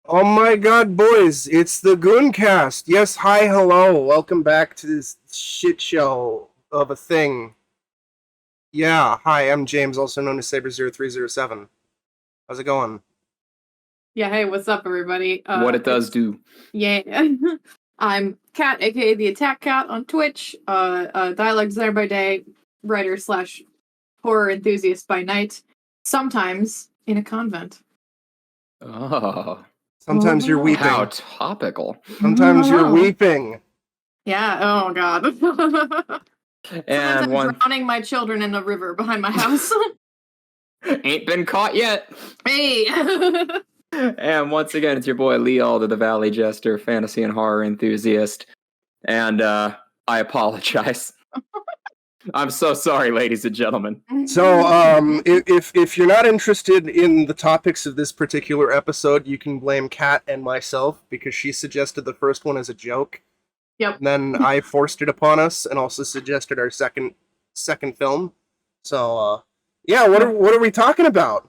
Oh my god, boys, it's the Gooncast. Yes, hi, hello. Welcome back to this shit show of a thing. Yeah, hi, I'm James, also known as Saber0307. How's it going? Yeah, hey, what's up, everybody? What it does do. Yeah. I'm Kat, aka the Attack Cat on Twitch, dialogue designer by day, writer slash horror enthusiast by night, sometimes in a convent. Oh, Sometimes you're weeping. how topical. Sometimes you're weeping. Yeah, oh god. And I'm drowning my children in a river behind my house. ain't been caught yet. Hey! And once again, it's your boy Lee Alder, the Valley Jester, fantasy and horror enthusiast. And I apologize. I'm so sorry, ladies and gentlemen. So, if you're not interested in the topics of this particular episode, you can blame Kat and myself, because she suggested the first one as a joke. Yep. And then I forced it upon us, and also suggested our second film. So, yeah, what are we talking about?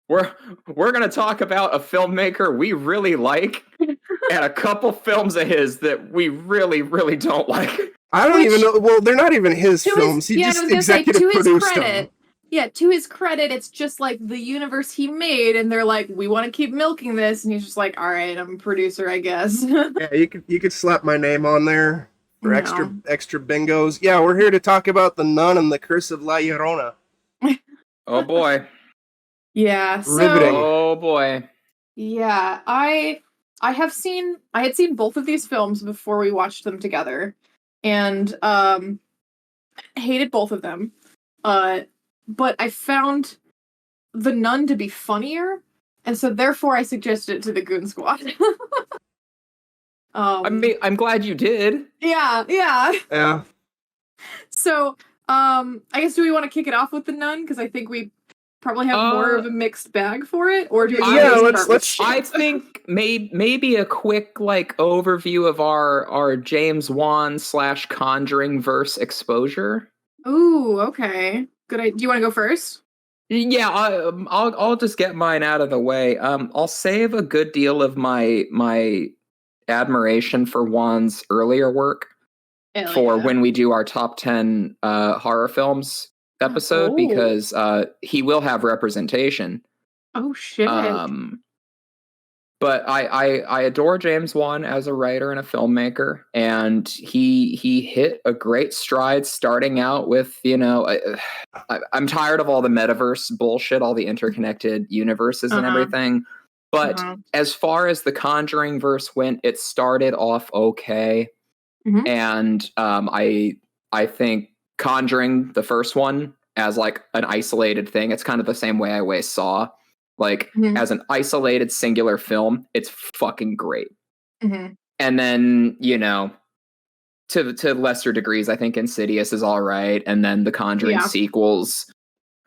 We're gonna talk about a filmmaker we really like, and a couple films of his that we really, really don't like. I don't even know. Well, they're not even his films. He just executive produced them. Yeah, to his credit, it's just like the universe he made, and they're like, we want to keep milking this, and he's just like, all right, I'm a producer, I guess. Yeah, you could slap my name on there for extra bingos. Yeah, we're here to talk about The Nun and the Curse of La Llorona. Oh boy. Yeah. Riveting. Oh boy. Yeah, I had seen both of these films before we watched them together, and hated both of them. But I found The Nun to be funnier, and so therefore I suggested it to the Goon Squad. I'm glad you did. Yeah. So, I guess, do we want to kick it off with The Nun? Because I think we probably have more of a mixed bag for it, or do we? Let's. I think maybe a quick overview of our James Wan / Conjuring verse exposure. Ooh, okay. Good idea. Do you want to go first? Yeah, I'll just get mine out of the way. I'll save a good deal of my admiration for Wan's earlier work when we do our top 10 horror films episode, because he will have representation. Oh shit. But I adore James Wan as a writer and a filmmaker, and he hit a great stride starting out with, I'm tired of all the metaverse bullshit, all the interconnected universes and everything. But as far as the Conjuring verse went, it started off okay. Mm-hmm. And I think Conjuring, the first one, as like an isolated thing, it's kind of the same way I always saw. As an isolated singular film, it's fucking great. Mm-hmm. And then, to lesser degrees, I think Insidious is all right. And then the Conjuring sequels.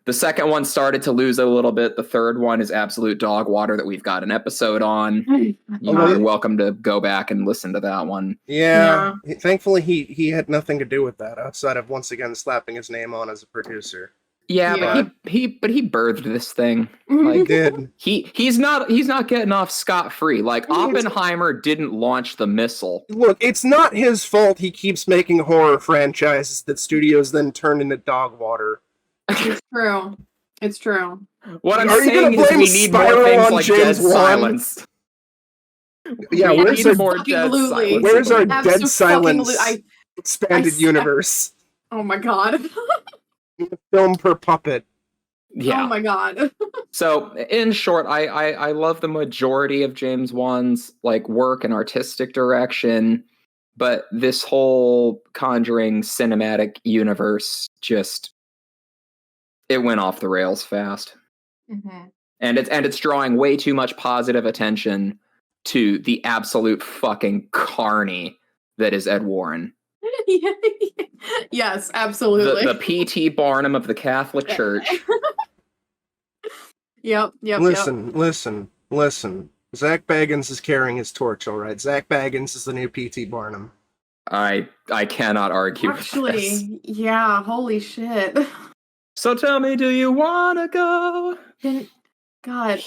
The second one started to lose it a little bit. The third one is absolute dog water that we've got an episode on. You're welcome to go back and listen to that one. Yeah. Thankfully, he had nothing to do with that outside of once again slapping his name on as a producer. Yeah, but he birthed this thing. He did. He's not getting off scot-free. Oppenheimer didn't launch the missile. Look, it's not his fault he keeps making horror franchises that studios then turn into dog water. It's true. What I'm saying is we need more things like Dead Silence. Yeah, where's our Dead Silence expanded universe? Oh my god. Film per puppet. Yeah. Oh my god. So, in short, I love the majority of James Wan's work and artistic direction, but this whole Conjuring cinematic universe it went off the rails fast. Mm-hmm. And it's drawing way too much positive attention to the absolute fucking carny that is Ed Warren. Yes, absolutely. The P.T. Barnum of the Catholic Church. Yep. Listen. Zach Baggins is carrying his torch, all right? Zach Baggins is the new P.T. Barnum. I cannot argue with this. Yeah, holy shit. So tell me, do you want to go? God,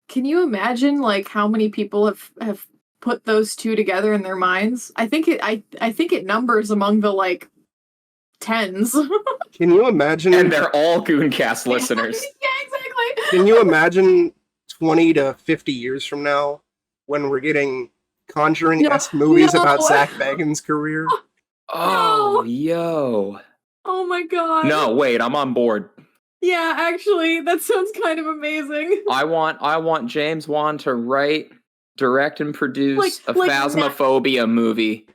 can you imagine like how many people have put those two together in their minds? I think it numbers among the like tens. Can you imagine? And they're all Gooncast listeners. Yeah, exactly. Can you imagine 20 to 50 years from now when we're getting Conjuring-esque movies about Zach Bagans' career? Oh, yo. Oh my god. No, wait, I'm on board. Yeah, actually, that sounds kind of amazing. I want James Wan to write, direct, and produce a like Phasmophobia movie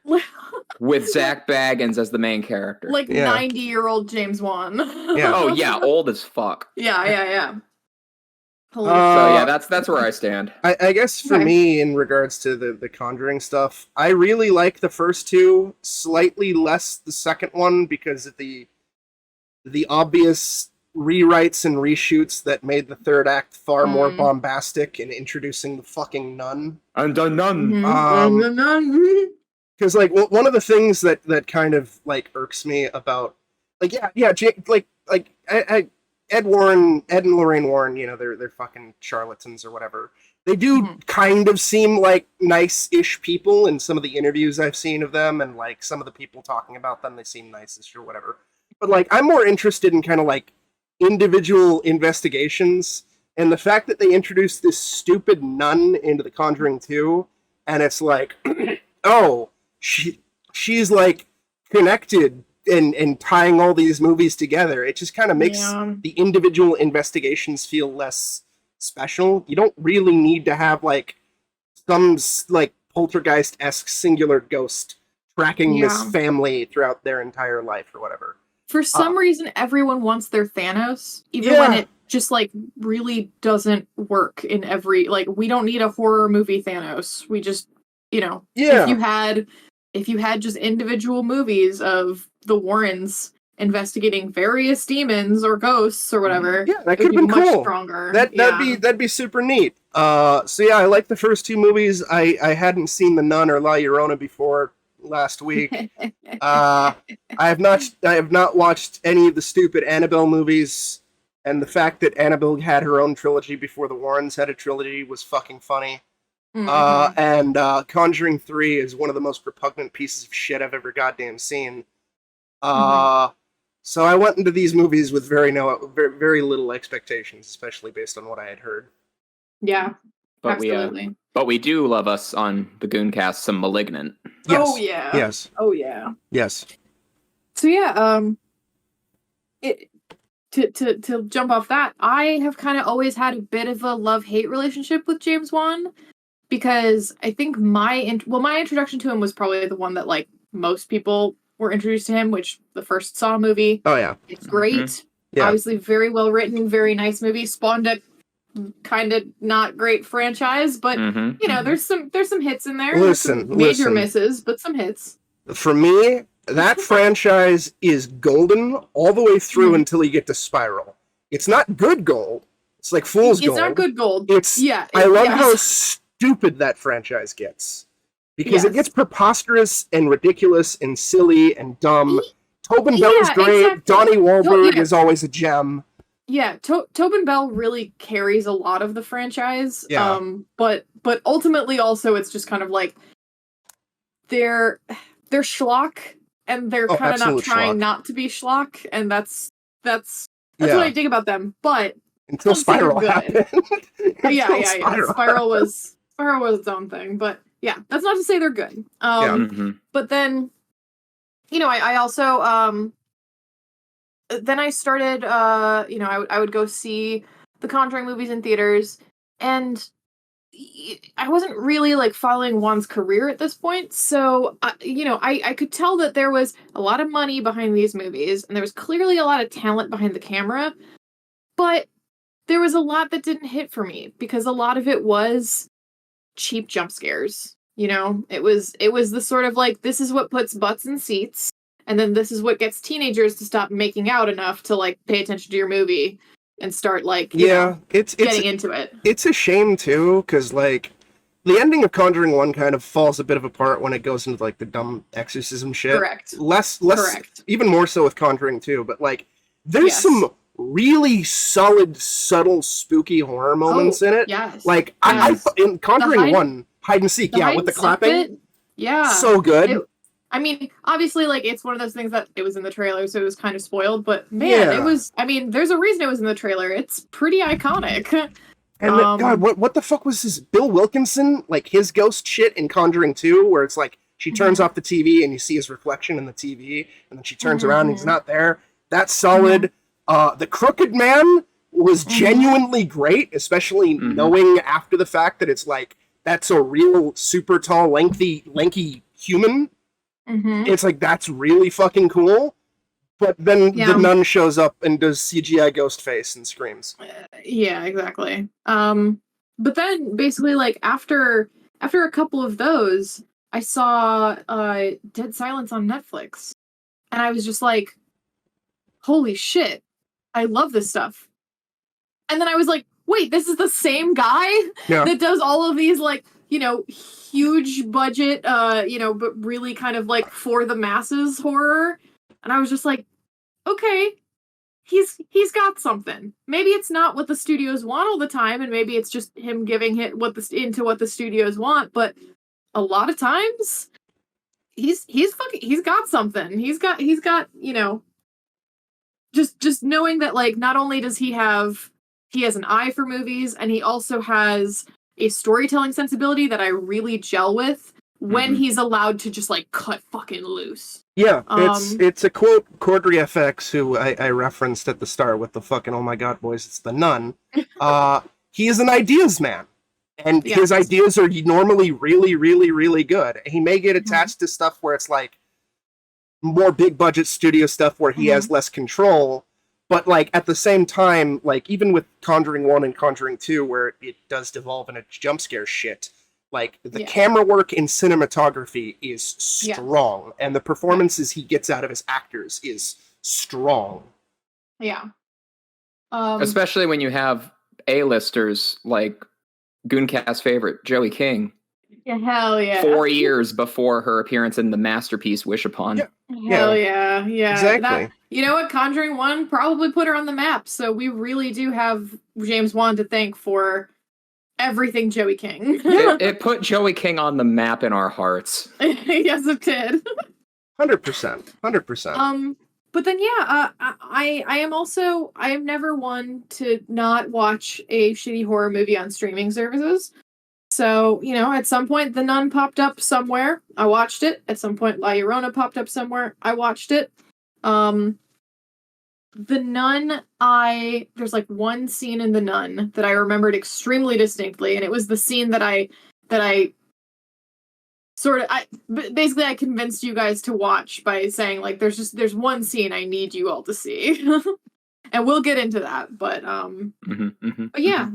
with Zach Bagans as the main character. Like 90-year-old James Wan. Yeah. Oh yeah, old as fuck. Yeah. So yeah, that's where I stand. I guess for me, in regards to the Conjuring stuff, I really like the first two, slightly less the second one because of the obvious rewrites and reshoots that made the third act far more bombastic in introducing the fucking nun. And the nun. Because like one of the things that kind of like irks me about Ed and Lorraine Warren, you know, they're fucking charlatans or whatever. They do kind of seem like nice-ish people in some of the interviews I've seen of them, and like some of the people talking about them, they seem nice-ish or whatever. But like, I'm more interested in kind of like individual investigations, and the fact that they introduced this stupid nun into The Conjuring 2, and it's like, oh, she's like connected and tying all these movies together. It just kind of makes the individual investigations feel less special. You don't really need to have like some like poltergeist-esque singular ghost tracking this family throughout their entire life or whatever. For some reason, everyone wants their Thanos, even when it just like really doesn't work in every, like, we don't need a horror movie Thanos. We just, you know, if you had just individual movies of the Warrens investigating various demons or ghosts or whatever, that could have been much cool. Stronger. That'd be super neat. So yeah, I like the first two movies. I hadn't seen The Nun or La Llorona before last week. I have not watched any of the stupid Annabelle movies, and the fact that Annabelle had her own trilogy before the Warrens had a trilogy was fucking funny. And Conjuring 3 is one of the most repugnant pieces of shit I've ever goddamn seen. So I went into these movies with very little expectations, especially based on what I had heard. Yeah, but absolutely. We do love us on the Gooncast some Malignant. Yes. Oh yeah. Yes. Oh yeah. Yes. So yeah, to jump off that, I have kind of always had a bit of a love-hate relationship with James Wan, because I think my introduction to him was probably the one that like most people were introduced to him, which the first Saw movie. Oh yeah, it's great. Yeah. Obviously, very well written, very nice movie. Spawned a kind of not great franchise, but you know, there's some hits in there. Listen, major misses, but some hits. For me, that franchise is golden all the way through until you get to Spiral. It's not good gold. It's like fool's gold. It's not good gold. I love how stupid that franchise gets. Because it gets preposterous and ridiculous and silly and dumb. Tobin Bell is great. Exactly. Donnie Wahlberg is always a gem. Yeah, Tobin Bell really carries a lot of the franchise. Yeah. But ultimately also it's just kind of like they're schlock, and they're kind of not trying not to be schlock, and that's what I dig about them. But until Spiral happened. Yeah. Spiral was its own thing, but yeah, that's not to say they're good. But then, you know, I also then I started you know, I would go see the Conjuring movies in theaters, and I wasn't really like following Juan's career at this point, so you know, I could tell that there was a lot of money behind these movies, and there was clearly a lot of talent behind the camera, but there was a lot that didn't hit for me, because a lot of it was cheap jump scares. You know, it was the sort of like, this is what puts butts in seats, and then this is what gets teenagers to stop making out enough to like pay attention to your movie and start like it's getting into it. It's a shame too, because like the ending of Conjuring 1 kind of falls a bit of apart when it goes into like the dumb exorcism shit. Correct. Less correct. Even more so with Conjuring 2, but like there's some really solid, subtle, spooky horror moments in it. Yes. Like yes. in Conjuring 1, hide and seek, with the clapping. Bit, yeah. So good. I mean, obviously, like, it's one of those things that it was in the trailer, so it was kind of spoiled, but man, it was, I mean, there's a reason it was in the trailer. It's pretty iconic. And God, what the fuck was his Bill Wilkinson, like his ghost shit in Conjuring 2, where it's like she turns off the TV and you see his reflection in the TV, and then she turns around and he's not there. That's solid. The Crooked Man was genuinely great, especially knowing after the fact that it's like, that's a real super tall, lanky human. It's like, that's really fucking cool. But then the nun shows up and does CGI ghost face and screams. Yeah, exactly. But then basically, like, after a couple of those, I saw Dead Silence on Netflix. And I was just like, holy shit, I love this stuff. And then I was like, wait, this is the same guy that does all of these, like, you know, huge budget, but really kind of like for the masses horror. And I was just like, okay, he's got something. Maybe it's not what the studios want all the time, and maybe it's just him giving it what the studios want. But a lot of times, he's got something. He's got you know, just knowing that, like, not only does he has an eye for movies, and he also has a storytelling sensibility that I really gel with when he's allowed to just, like, cut fucking loose. Yeah, it's a quote Cordry FX, who I referenced at the start with the fucking, oh my god, boys, it's the nun. He is an ideas man. And his ideas are normally really, really, really good. He may get attached to stuff where it's like more big budget studio stuff where he has less control. But, like, at the same time, like, even with Conjuring 1 and Conjuring 2, where it does devolve into jump scare shit, like, the camera work in cinematography is strong. And the performances he gets out of his actors is strong. Yeah. Especially when you have A-listers like Gooncast favorite, Joey King. Yeah, hell yeah. 4 years before her appearance in the masterpiece Wish Upon. Hell yeah. Exactly. You know what? Conjuring 1 probably put her on the map, so we really do have James Wan to thank for everything Joey King. it put Joey King on the map in our hearts. Yes, it did. 100%. But then, I am never one to not watch a shitty horror movie on streaming services. So, you know, at some point, The Nun popped up somewhere. I watched it. At some point, La Llorona popped up somewhere. I watched it. The Nun, there's like one scene in The Nun that I remembered extremely distinctly, and it was the scene that I convinced you guys to watch by saying, like, there's one scene I need you all to see. And we'll get into that, but but yeah,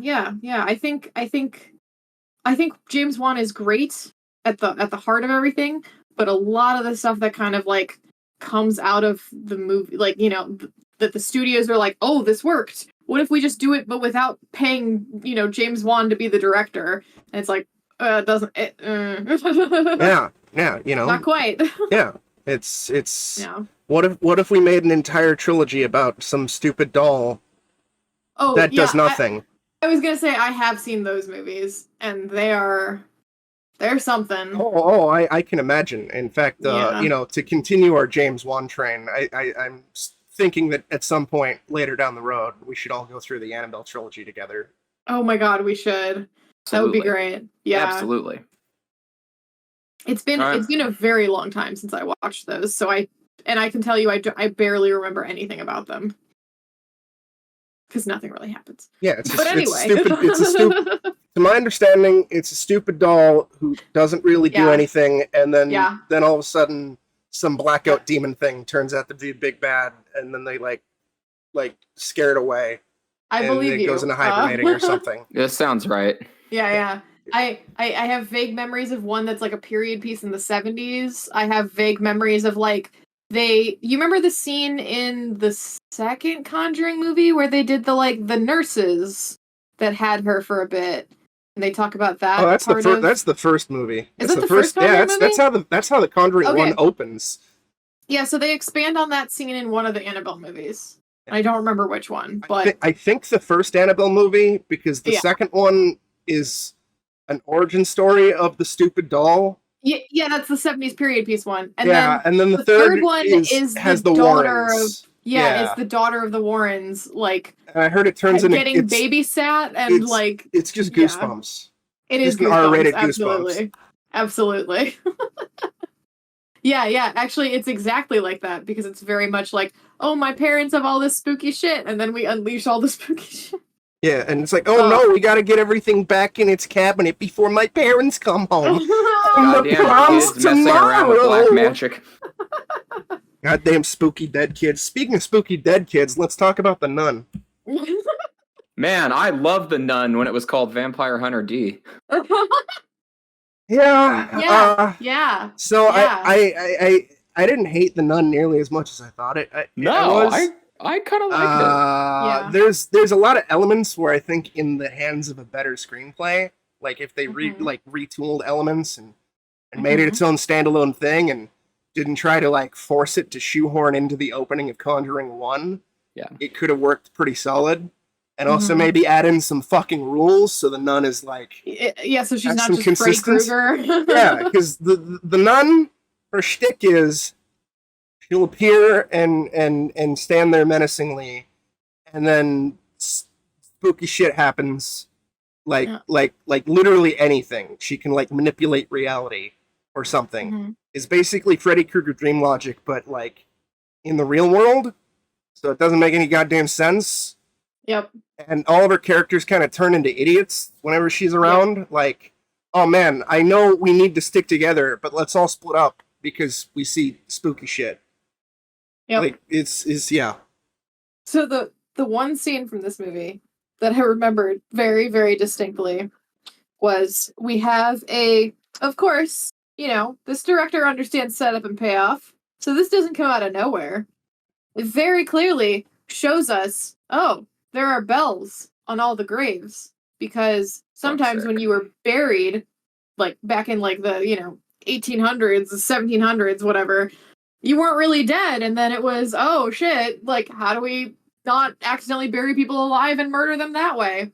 I think James Wan is great at the heart of everything, but a lot of the stuff that kind of, like, comes out of the movie, like, you know, that the studios are like, oh, this worked. What if we just do it, but without paying, you know, James Wan to be the director? And it's like, doesn't it? Yeah, you know, not quite. Yeah, it's. Yeah. What if we made an entire trilogy about some stupid doll that does nothing? I was gonna say I have seen those movies, and they're something. Oh, I can imagine. In fact, you know, to continue our James Wan train, I'm thinking that at some point later down the road, we should all go through the Annabelle trilogy together. Oh my god, we should. Absolutely. That would be great. Yeah, absolutely. It's been a very long time since I watched those, so I can tell you I barely remember anything about them. Because nothing really happens. Yeah, it's a stupid. To my understanding, it's a stupid doll who doesn't really do anything, and then all of a sudden, some blackout demon thing turns out to be big bad, and then they like scare it away. I believe it goes into hibernating or something. This sounds right. Yeah. I have vague memories of one that's like a period piece in the 70s. I have vague memories of, like, you remember the scene in the second Conjuring movie where they did the nurses that had her for a bit, and they talk about that. Oh, that's the first movie. Is that the first Conjuring movie? That's how the Conjuring 1 opens. Yeah, so they expand on that scene in one of the Annabelle movies. I don't remember which one, but I think the first Annabelle movie, because the Yeah. second one is an origin story of the stupid doll. yeah, that's the 70s period piece one. And Yeah, and then the the third third one has the the daughter Warrens. of it's the daughter of the Warrens, like And I heard it turns into getting babysat and it's- like it's just yeah. Goosebumps. It is Just an Goosebumps, R-rated absolutely. Absolutely. Yeah, actually it's exactly like that because it's very much like, oh, my parents have all this spooky shit, and then we unleash all the spooky shit. Yeah, and it's like, oh no, we gotta get everything back in its cabinet before my parents come home. Goddamn kids messing around with black magic. Goddamn spooky dead kids. Speaking of spooky dead kids, let's talk about The Nun. Man, I love The Nun when it was called Vampire Hunter D. Yeah. Yeah. So yeah. I didn't hate The Nun nearly as much as I thought it. I kind of liked it. There's a lot of elements where I think in the hands of a better screenplay, like if they retooled elements and made it its own standalone thing and didn't try to like force it to shoehorn into the opening of Conjuring 1, it could have worked pretty solid. And also maybe add in some fucking rules so the nun is like so she's not just Freddy Krueger. Yeah, because the nun, her shtick is she'll appear and stand there menacingly, and then spooky shit happens. Like literally anything. She can like manipulate reality or something. It's basically Freddy Krueger dream logic, but like in the real world. So it doesn't make any goddamn sense. Yep. And all of her characters kind of turn into idiots whenever she's around. Yep. Like, oh man, I know we need to stick together, but let's all split up because we see spooky shit. Yep. Like, it's yeah. So the one scene from this movie that I remembered very, very distinctly was we have of course, this director understands setup and payoff, so this doesn't come out of nowhere. It very clearly shows us, there are bells on all the graves, because sometimes when you were buried, like back in like the 1800s, 1700s, whatever, you weren't really dead, and then it was, oh shit, like how do we not accidentally bury people alive and murder them that way?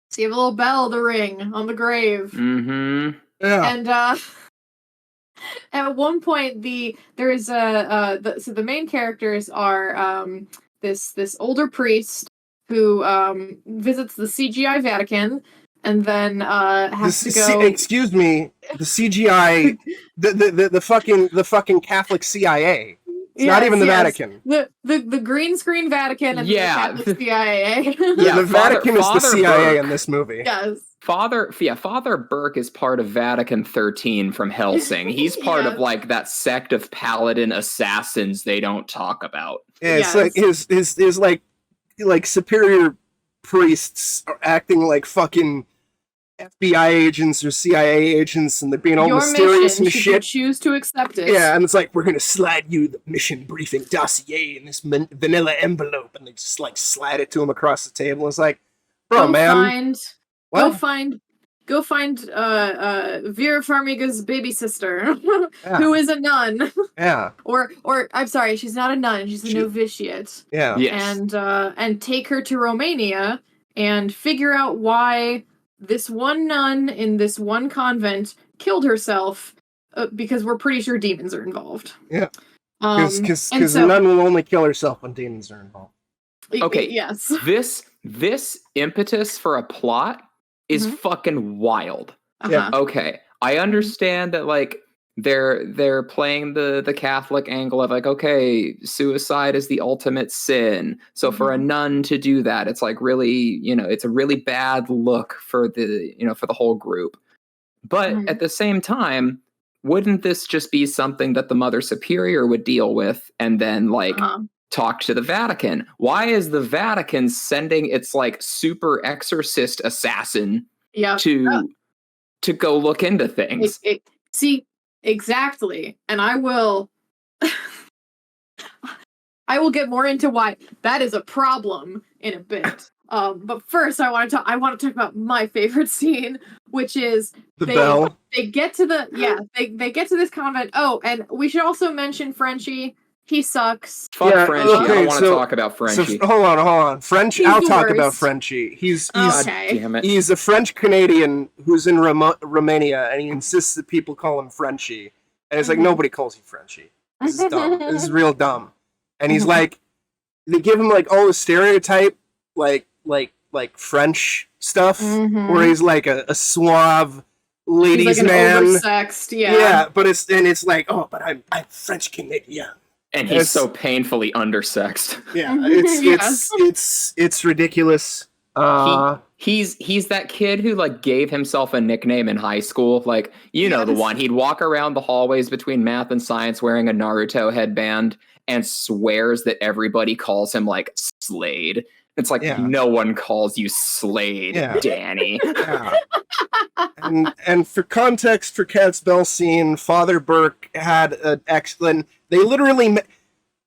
So you have a little bell to ring on the grave. Yeah. And at one point the main characters are this older priest who visits the CGI Vatican and then has to go. Excuse me, the CGI, the fucking Catholic CIA. It's not even the Vatican. The green screen Vatican and the Catholic CIA. The Vatican is the CIA in this movie. Yes. Father Burke is part of Vatican 13 from Helsing. He's part of like that sect of paladin assassins they don't talk about. Yeah, it's like his like superior priests are acting like fucking FBI agents or CIA agents, and they're being all mysterious and shit. You choose to accept it. Yeah, and it's like, we're gonna slide you the mission briefing dossier in this vanilla envelope, and they just like slide it to him across the table. It's like, bro, Go find Vera Farmiga's baby sister, who is a nun. Yeah. Or I'm sorry, she's not a nun, she's a novitiate. Yeah. Yes. And take her to Romania and figure out why this one nun in this one convent killed herself, because we're pretty sure demons are involved. Yeah. Because a nun will only kill herself when demons are involved. Okay. Yes. This impetus for a plot is fucking wild. Yeah. Okay. I understand that like they're playing the Catholic angle of like, okay, suicide is the ultimate sin. So for a nun to do that, it's like really, it's a really bad look for the whole group. But at the same time, wouldn't this just be something that the Mother Superior would deal with and then like talk to the Vatican? Why is the Vatican sending its like super exorcist assassin to go look into things? See, exactly. And I will get more into why that is a problem in a bit. But first I want to talk about my favorite scene, which is the bell. They get to they get to this convent. Oh, and we should also mention Frenchie. He sucks. Fuck Yeah, Frenchie. I okay, don't want to so- talk about So Frenchie. hold on. French. He's I'll the talk about worst. Frenchie. He's God Okay. damn it. he's a French Canadian who's in Romania, and he insists that people call him Frenchie. And it's like Mhm. nobody calls you Frenchie. This is dumb. This is real dumb. And he's Mhm. like, they give him like all the stereotype, like French stuff, Mhm. where he's like a suave ladies He's like man. an oversexed, Yeah, but it's like, oh, but I'm French Canadian. And It's- he's so painfully undersexed. Yeah, Yes. it's ridiculous. He's that kid who like gave himself a nickname in high school. Like, you know the Yes. one. He'd walk around the hallways between math and science wearing a Naruto headband and swears that everybody calls him like Slade. It's like, Yeah. no one calls you Slade, Yeah. Danny. Yeah. and for context, for Cat's Bell scene, Father Burke had an excellent. They literally,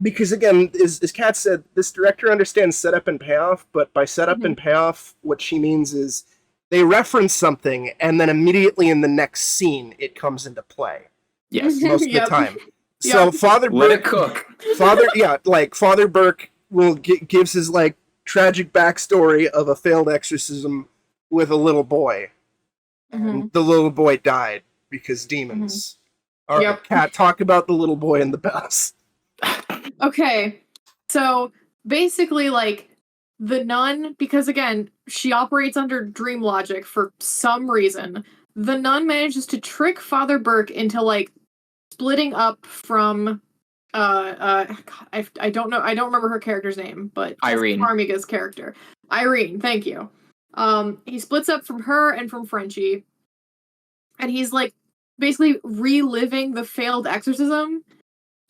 because again, as Kat said, this director understands setup and payoff. But by setup and payoff, what she means is they reference something, and then immediately in the next scene, it comes into play. Yes. Most of Yep. the time. So Yep. Father Let it Burke, cook. Father Burke will gives his like tragic backstory of a failed exorcism with a little boy. Mhm. The little boy died because demons. All right, Yep. Kat, talk about the little boy and the bells. Okay, so basically, like, the nun, because again, she operates under dream logic for some reason. The nun manages to trick Father Burke into like splitting up from God, I don't know, I don't remember her character's name, but Irene. Farmiga's character. Irene, thank you. He splits up from her and from Frenchie, and he's like basically reliving the failed exorcism,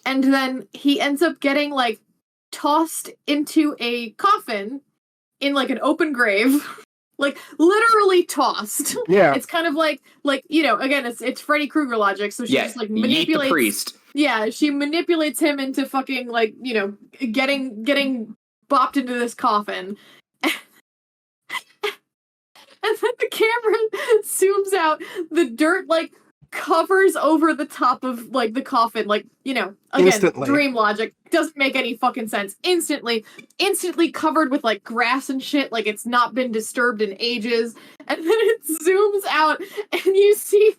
and then he ends up getting like tossed into a coffin in like an open grave. Like literally tossed. Yeah. It's kind of like you know, again, it's Freddy Krueger logic, so she Yeah, just like yeet the manipulates. priest. Yeah, she manipulates him into fucking like, you know, getting bopped into this coffin. And then the camera zooms out, the dirt like covers over the top of like the coffin, like, you know, again, Instantly. dream logic doesn't make any fucking sense. Instantly covered with like grass and shit, like it's not been disturbed in ages. And then it zooms out and you see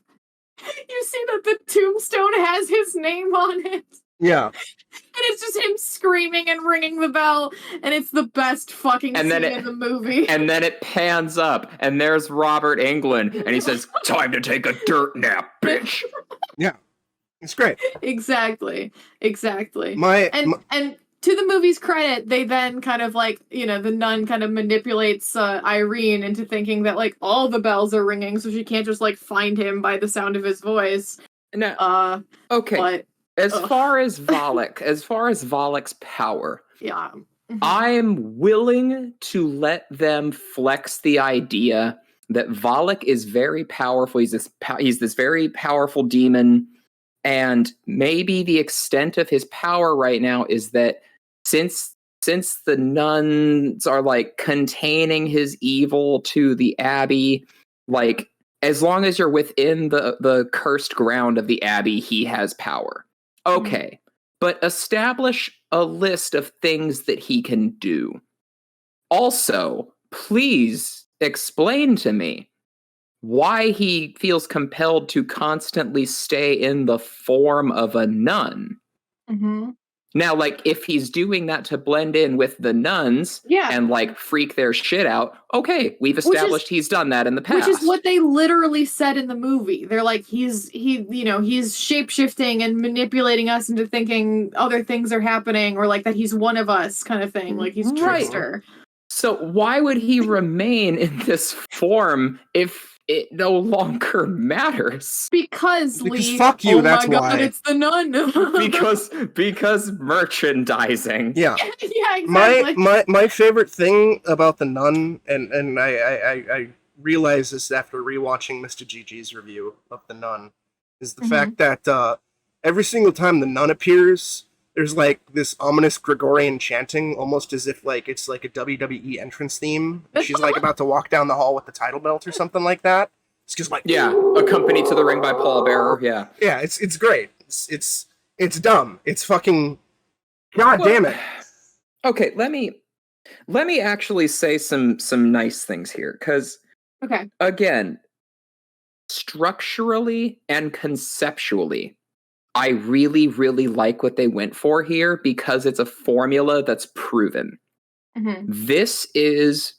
that the tombstone has his name on it. Yeah. And it's just him screaming and ringing the bell, and it's the best fucking And scene then in the movie. And then it pans up, and there's Robert Englund, and he says, "Time to take a dirt nap, bitch." It's great. Exactly. My And to the movie's credit, they then kind of like, you know, the nun kind of manipulates Irene into thinking that like all the bells are ringing, so she can't just like find him by the sound of his voice. Now, okay. But As far as Valak's power, yeah. I'm willing to let them flex the idea that Valak is very powerful. He's this very powerful demon, and maybe the extent of his power right now is that since the nuns are like containing his evil to the abbey, like as long as you're within the cursed ground of the abbey, he has power. Okay, but establish a list of things that he can do. Also, please explain to me why he feels compelled to constantly stay in the form of a nun. Mm-hmm. Now, like, if he's doing that to blend in with the nuns Yeah. and, like, freak their shit out, okay, we've established he's done that in the past. Which is what they literally said in the movie. They're like, he's shape-shifting and manipulating us into thinking other things are happening, or like that he's one of us kind of thing. Like he's Right. trickster. So why would he remain in this form if it no longer matters? Because Because Lee, fuck you, oh that's my god, why. it's the nun. because merchandising. yeah. Yeah, exactly. My favorite thing about the nun, and I realized this after rewatching Mr. GG's review of the nun, is the fact that every single time the nun appears, there's like this ominous Gregorian chanting, almost as if like it's like a WWE entrance theme. She's like about to walk down the hall with the title belt or something like that. It's just like, Yeah, accompanied to the ring by pallbearer. Yeah, yeah, it's great. It's dumb. It's fucking God damn it. Okay, let me actually say some nice things here, because Okay. again, structurally and conceptually, I really, really like what they went for here because it's a formula that's proven. Mm-hmm. This is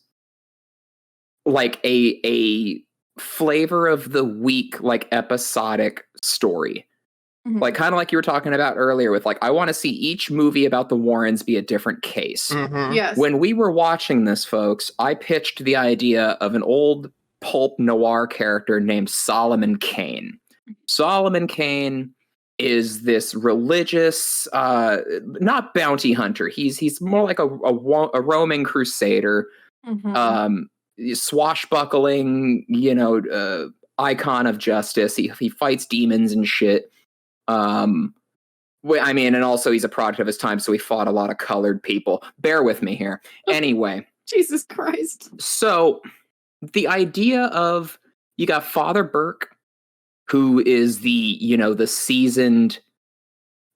like a flavor of the week, like episodic story. Mm-hmm. Like kind of like you were talking about earlier with like, I want to see each movie about the Warrens be a different case. Mm-hmm. Yes. When we were watching this, folks, I pitched the idea of an old pulp noir character named Solomon Kane. Solomon Kane is this religious, not bounty hunter. He's more like a roaming crusader, Mm-hmm. swashbuckling, icon of justice. He fights demons and shit. I mean, and also he's a product of his time, so he fought a lot of colored people. Bear with me here. Anyway. Jesus Christ. So the idea of you got Father Burke, who is the seasoned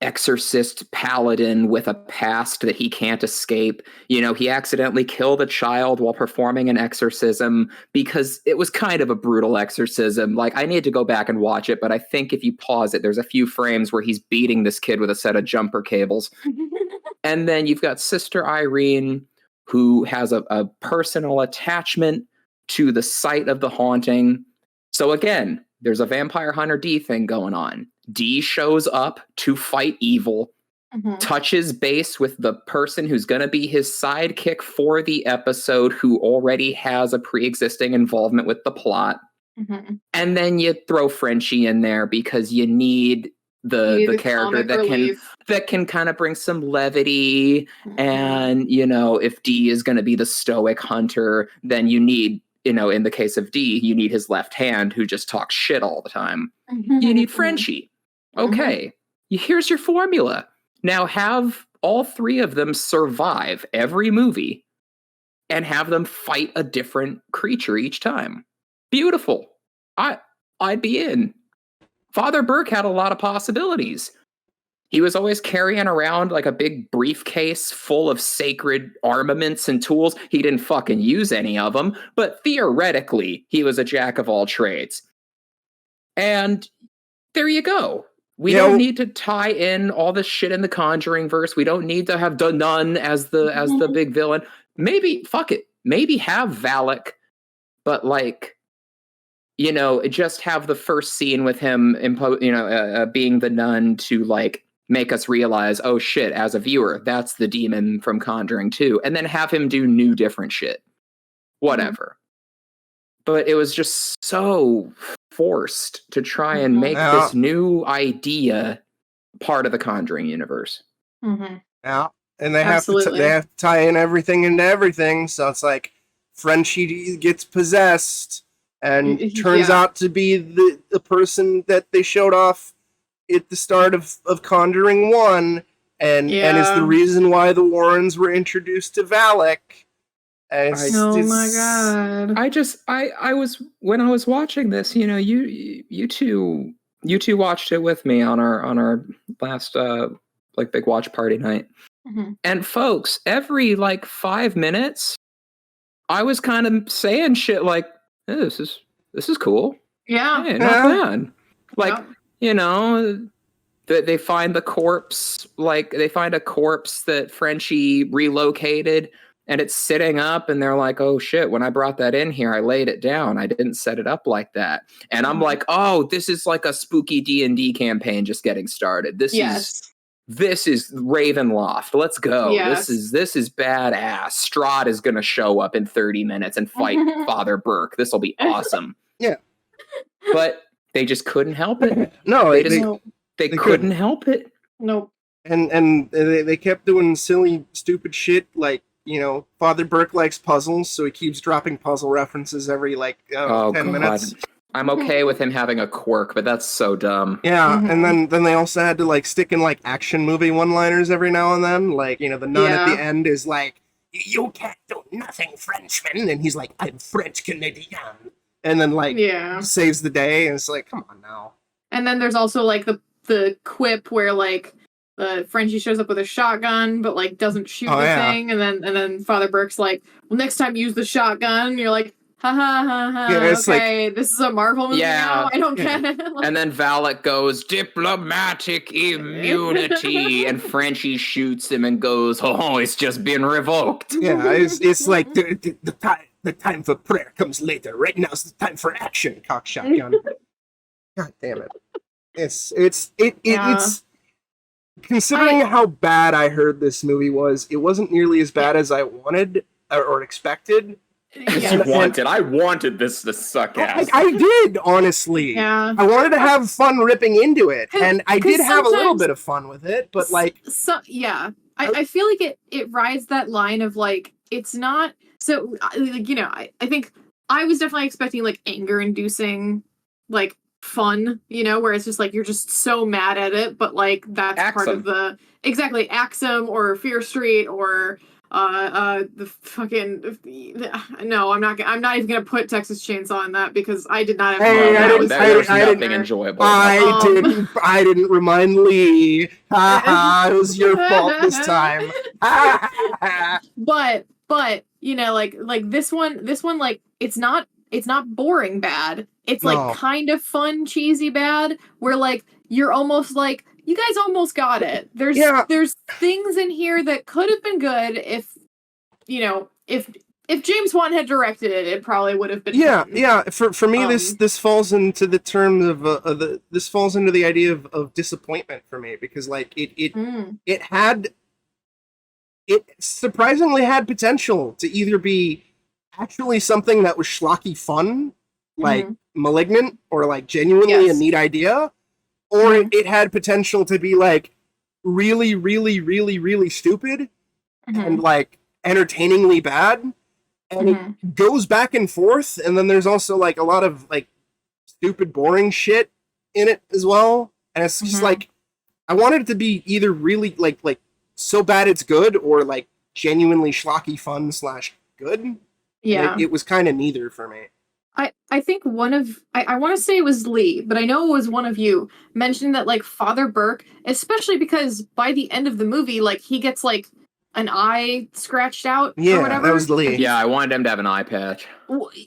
exorcist paladin with a past that he can't escape. He accidentally killed a child while performing an exorcism because it was kind of a brutal exorcism. Like, I need to go back and watch it, but I think if you pause it, there's a few frames where he's beating this kid with a set of jumper cables. And then you've got Sister Irene, who has a personal attachment to the site of the haunting. So again, there's a Vampire Hunter D thing going on. D shows up to fight evil, touches base with the person who's going to be his sidekick for the episode, who already has a pre-existing involvement with the plot. And then you throw Frenchie in there because you need the character that can kind of bring some levity. And, if D is going to be the stoic hunter, then you need, in the case of D, you need his left hand who just talks shit all the time. You need Frenchie. Okay, here's your formula. Now have all three of them survive every movie and have them fight a different creature each time. Beautiful. I'd be in. Father Burke had a lot of possibilities. He was always carrying around like a big briefcase full of sacred armaments and tools. He didn't fucking use any of them, but theoretically, he was a jack of all trades. And there you go. We don't need to tie in all this shit in the Conjuring verse. We don't need to have the Nun as the big villain. Maybe, fuck it. Maybe have Valak, but just have the first scene with him, being the nun to make us realize, oh shit, as a viewer, that's the demon from Conjuring 2, and then have him do new different shit. Whatever. But it was just so forced to try and make this new idea part of the Conjuring universe. Yeah, and they have to tie in everything into everything, so it's like Frenchie gets possessed and turns out to be the person that they showed off at the start of Conjuring 1, and is the reason why the Warrens were introduced to Valak. My god! I was, when I was watching this, you two watched it with me on our last big watch party night, and folks, every 5 minutes, I was kind of saying shit like, hey, this is cool. Yeah, hey, not bad. They find the corpse, they find a corpse that Frenchie relocated, and it's sitting up, and they're like, oh shit, when I brought that in here, I laid it down. I didn't set it up like that. And I'm like, oh, this is like a spooky D&D campaign just getting started. This is Ravenloft. Let's go. Yes. This is badass. Strahd is going to show up in 30 minutes and fight Father Burke. This will be awesome. Yeah. But they just couldn't help it. No, they couldn't help it. Nope. And they kept doing silly, stupid shit Father Burke likes puzzles, so he keeps dropping puzzle references every 10 minutes. I'm okay with him having a quirk, but that's so dumb. Yeah, and then they also had to stick in action movie one-liners every now and then. The nun at the end is like, "You can't do nothing, Frenchman," and he's like, "I'm French Canadian," and then saves the day, and it's like, come on now. And then there's also the quip where Frenchie shows up with a shotgun, but like doesn't shoot the thing, and then Father Burke's like, well, next time use the shotgun. And you're like, ha ha ha ha. Yeah, it's okay, this is a Marvel movie now. I don't get it. And then Valak goes, diplomatic immunity, and Frenchie shoots him and goes, oh, it's just been revoked. Yeah, it's like the time for prayer comes later. Right now is the time for action. Cock shotgun. God damn it! It's considering how bad I heard this movie was. It wasn't nearly as bad as I wanted or expected. I wanted this to suck ass. I did, honestly. Yeah. I wanted to have fun ripping into it, and I did have a little bit of fun with it, but like... I feel like it rides that line of, like, it's not... So, like, you know, I think I was definitely expecting, like, anger-inducing, like, fun, you know, where it's just, like, you're just so mad at it, but, like, that's Axum. part of the... Exactly, Axum, or Fear Street, or... the fucking no, I'm not even gonna put Texas Chainsaw in that because I did not have nothing enjoyable. I didn't remind Lee. It was your fault this time. but you know, like this one, like it's not boring bad. It's like kind of fun, cheesy bad, where like you're almost like, you guys almost got it. There's things in here that could have been good if, you know, if James Wan had directed it, it probably would have been fun. Yeah. For me, this falls into the terms of this falls into the idea of disappointment for me, because like it surprisingly had potential to either be actually something that was schlocky fun, like Malignant, or like genuinely a neat idea. Or it had potential to be like really, really, really, really stupid and like entertainingly bad. And it goes back and forth. And then there's also like a lot of like stupid, boring shit in it as well. And it's just like, I wanted it to be either really like so bad it's good, or like genuinely schlocky fun / good. Yeah. It was kind of neither for me. I think I want to say it was Lee, but I know it was one of you, mentioned that like Father Burke, especially because by the end of the movie, like he gets like an eye scratched out or whatever. That was Lee. Yeah, I wanted him to have an eye patch.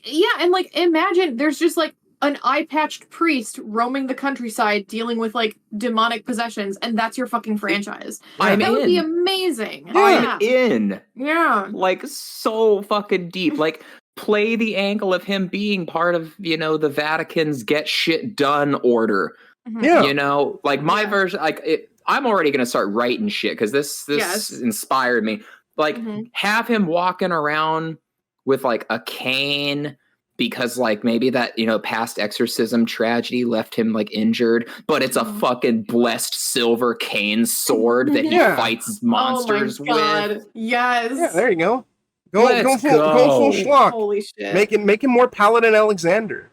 Yeah, and like imagine there's just like an eye-patched priest roaming the countryside dealing with like demonic possessions, and that's your fucking franchise. That would be amazing. I'm in. Yeah. Like so fucking deep. Like play the angle of him being part of, you know, the Vatican's get shit done order. Yeah. You know, like my version, like I'm already gonna start writing shit because this inspired me. Like have him walking around with like a cane, because like maybe that, you know, past exorcism tragedy left him like injured, but it's a fucking blessed silver cane sword that he fights monsters with. Yes. Yeah, there you go. Go full schlock. Holy shit. Make him more Paladin Alexander.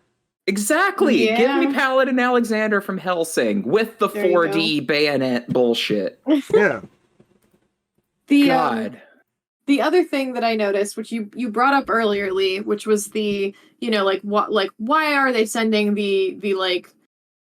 Exactly. Yeah. Give me Paladin Alexander from Hellsing with the 4D bayonet bullshit. Yeah. The other thing that I noticed, which you brought up earlier, Lee, which was the, you know, like what, like why are they sending the like,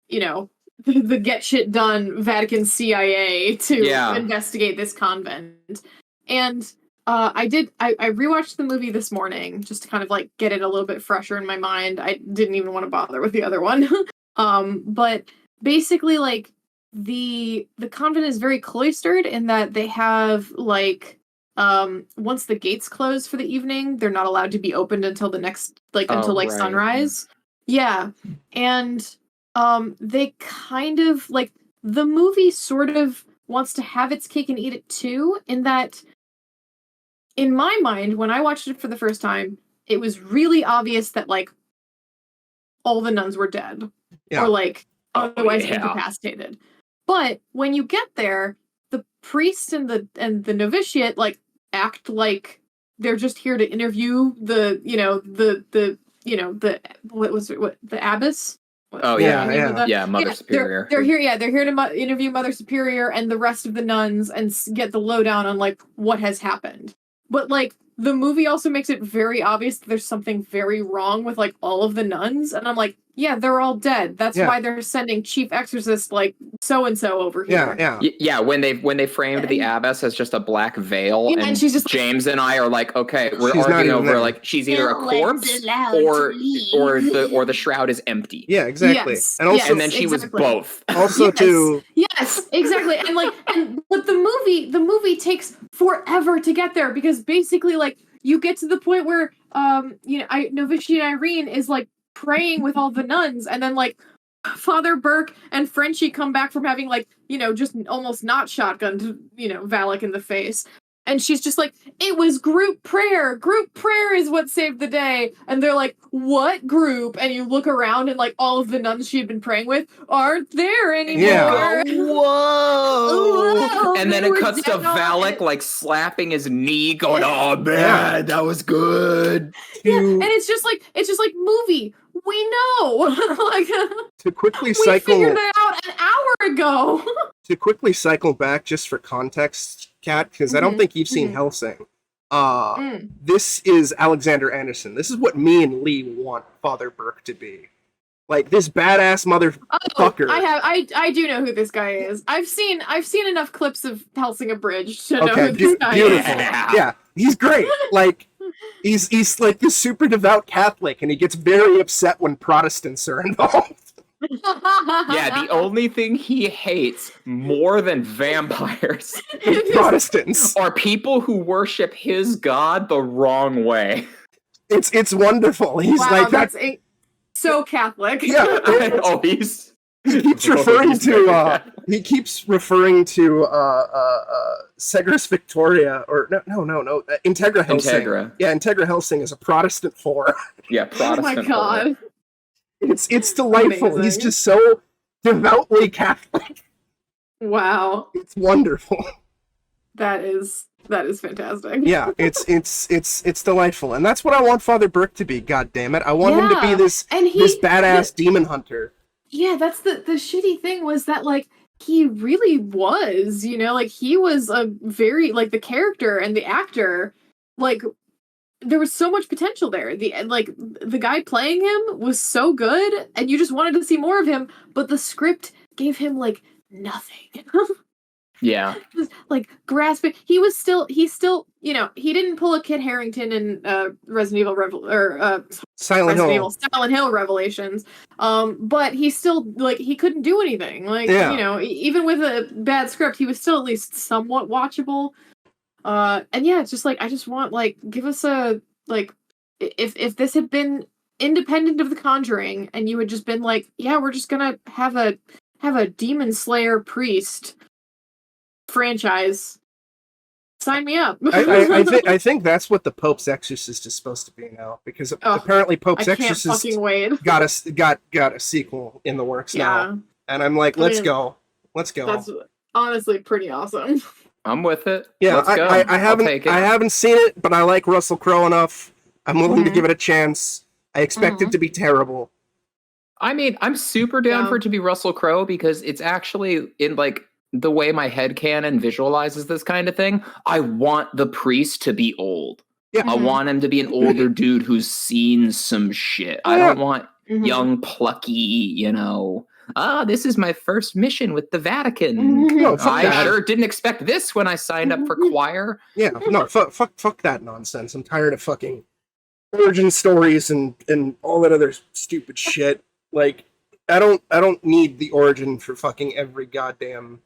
you know, the get shit done Vatican CIA to investigate this convent? And I rewatched the movie this morning just to kind of like get it a little bit fresher in my mind. I didn't even want to bother with the other one. But basically like the convent is very cloistered in that they have like, once the gates close for the evening, they're not allowed to be opened until the next sunrise. Yeah. And they kind of like, the movie sort of wants to have its cake and eat it too, in that in my mind, when I watched it for the first time, it was really obvious that like all the nuns were dead or like otherwise incapacitated. But when you get there, the priest and the novitiate like act like they're just here to interview the abbess. Mother Superior. They're here to interview Mother Superior and the rest of the nuns and get the lowdown on like what has happened. But like the movie also makes it very obvious that there's something very wrong with like all of the nuns, and I'm like, yeah, they're all dead. That's Yeah. why they're sending chief exorcist like so and so over here. Yeah. When they framed the abbess as just a black veil, Yeah, and and she's just like, James and I are like, okay, we're She's not arguing even over there. like she's either a No one's corpse allowed or to leave. or the shroud is empty. Yeah, exactly. Yes, And also, yes. And then she exactly. was both. also Yes. too. Yes, exactly. But the movie takes forever to get there because basically like you get to the point where Novitiate Irene is like praying with all the nuns, and then like Father Burke and Frenchie come back from having like, just almost not shotgunned, Valak in the face. And she's just like, it was group prayer. Group prayer is what saved the day. And they're like, what group? And you look around and like all of the nuns she had been praying with aren't there anymore. Yeah. Whoa. And then They it were cuts to dead on Valak it. like slapping his knee, going, "Oh man, Yeah. that was good." Yeah, and it's just like movie. We know. Like To quickly we cycle figured it out an hour ago. to quickly cycle back just for context, Kat, because I don't Mhm, think you've seen mhm. Hellsing. Mm. This is Alexander Anderson. This is what me and Lee want Father Burke to be. Like this badass motherfucker. I do know who this guy is. I've seen enough clips of Helsing Abridged to know Okay, who this guy beautiful. is. Yeah, he's great. Like he's like this super devout Catholic, and he gets very upset when Protestants are involved. Yeah, the only thing he hates more than vampires Protestants. are people who worship his god the wrong way. It's wonderful. He's wow, like that. that's so Catholic. Yeah, Oh, he's he keeps referring to Segers Victoria or no Integra Helsing. Integra. Yeah, Integra Helsing is a Protestant whore. Yeah, Oh Protestant. my god. It's delightful. He's Amazing. just so devoutly Catholic. Wow. It's wonderful. That is fantastic. Yeah, it's delightful, and that's what I want Father Burke to be. God damn it, I want him to be Yeah, this and this badass demon hunter. Yeah, that's the shitty thing was that like he really was, like he was a very like the character and the actor, like there was so much potential there. The guy playing him was so good and you just wanted to see more of him, but the script gave him like nothing. Yeah. Like grasping. He still, he didn't pull a Kit Harington in Resident Evil Silent Hill. Silent Hill Revelations. But he still he couldn't do anything. Like even with a bad script, he was still at least somewhat watchable. And yeah, it's just I just want give us a if this had been independent of The Conjuring and you had just been yeah, we're just gonna have a demon slayer priest franchise. Sign me up. I think that's what the Pope's Exorcist is supposed to be now, because apparently Pope's I can't Exorcist fucking wait. got a sequel in the works now, and I'm like, let's go. That's honestly pretty awesome. I'm with it. Yeah, Let's go. I haven't I'll take it. I haven't seen it, but I like Russell Crowe enough. I'm willing to give it a chance. I expect it to be terrible. I mean, I'm super down Yeah. for it to be Russell Crowe because it's actually in the way my headcanon visualizes this kind of thing. I want the priest to be old. Yeah. I want him to be an older dude who's seen some shit. I Yeah. don't want young, plucky, this is my first mission with the Vatican. No, fuck I that. sure didn't expect this when I signed up for choir. Yeah, no, fuck that nonsense. I'm tired of fucking origin stories and all that other stupid shit. Like, I don't need the origin for fucking every goddamn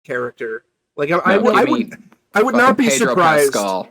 character. Like, I would not be Pedro surprised. Pascal.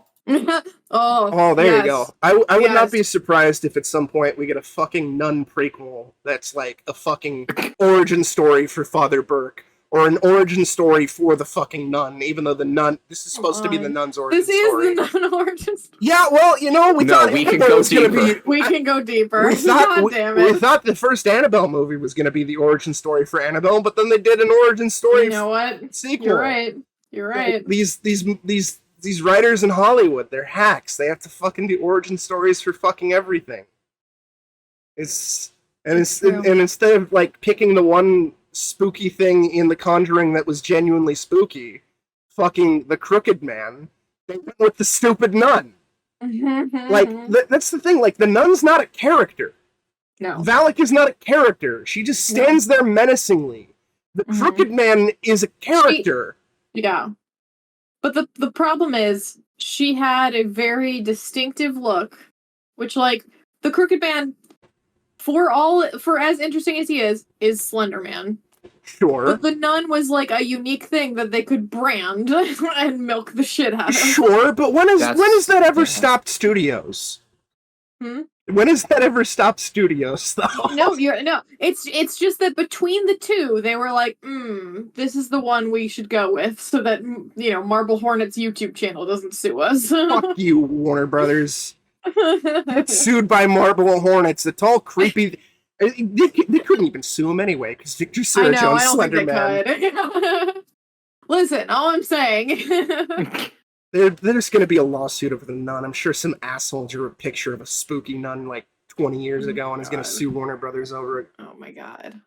Oh, there you go. I would not Yes. be surprised if at some point we get a fucking nun prequel that's like a fucking origin story for Father Burke, or an origin story for the fucking nun, even though this is supposed to be the nun's origin This story. is the non-origin story. Yeah, well, we No, thought we can Annabelle go was gonna deeper. be. We can go deeper. We thought, God damn we it. thought the first Annabelle movie was going to be the origin story for Annabelle, but then they did an origin story You know what? sequel. You're right. You're right. These writers in Hollywood, they're hacks. They have to fucking do origin stories for fucking everything. And instead of picking the one spooky thing in The Conjuring that was genuinely spooky, fucking the crooked man, they went with the stupid nun. That's the thing. The nun's not a character. No. Valak is not a character. She just stands there menacingly. The Crooked Man is a character. Yeah. But the problem is, she had a very distinctive look, which, like, the Crooked Man, for as interesting as he is Slender Man. Sure. But the nun was like a unique thing that they could brand and milk the shit out of. Sure, but when has that ever stopped studios? When has that ever stopped studios, though? No, it's just that between the two, they were like, this is the one we should go with, so that Marble Hornet's YouTube channel doesn't sue us. Fuck you, Warner Brothers. Get sued by Marble Hornets. It's all creepy. They couldn't even sue him anyway, because Victor Sarah Jones, Slender Man. Listen, all I'm saying. There's going to be a lawsuit over the nun. I'm sure some asshole drew a picture of a spooky nun like 20 years ago and is going to sue Warner Brothers over it. Oh my god.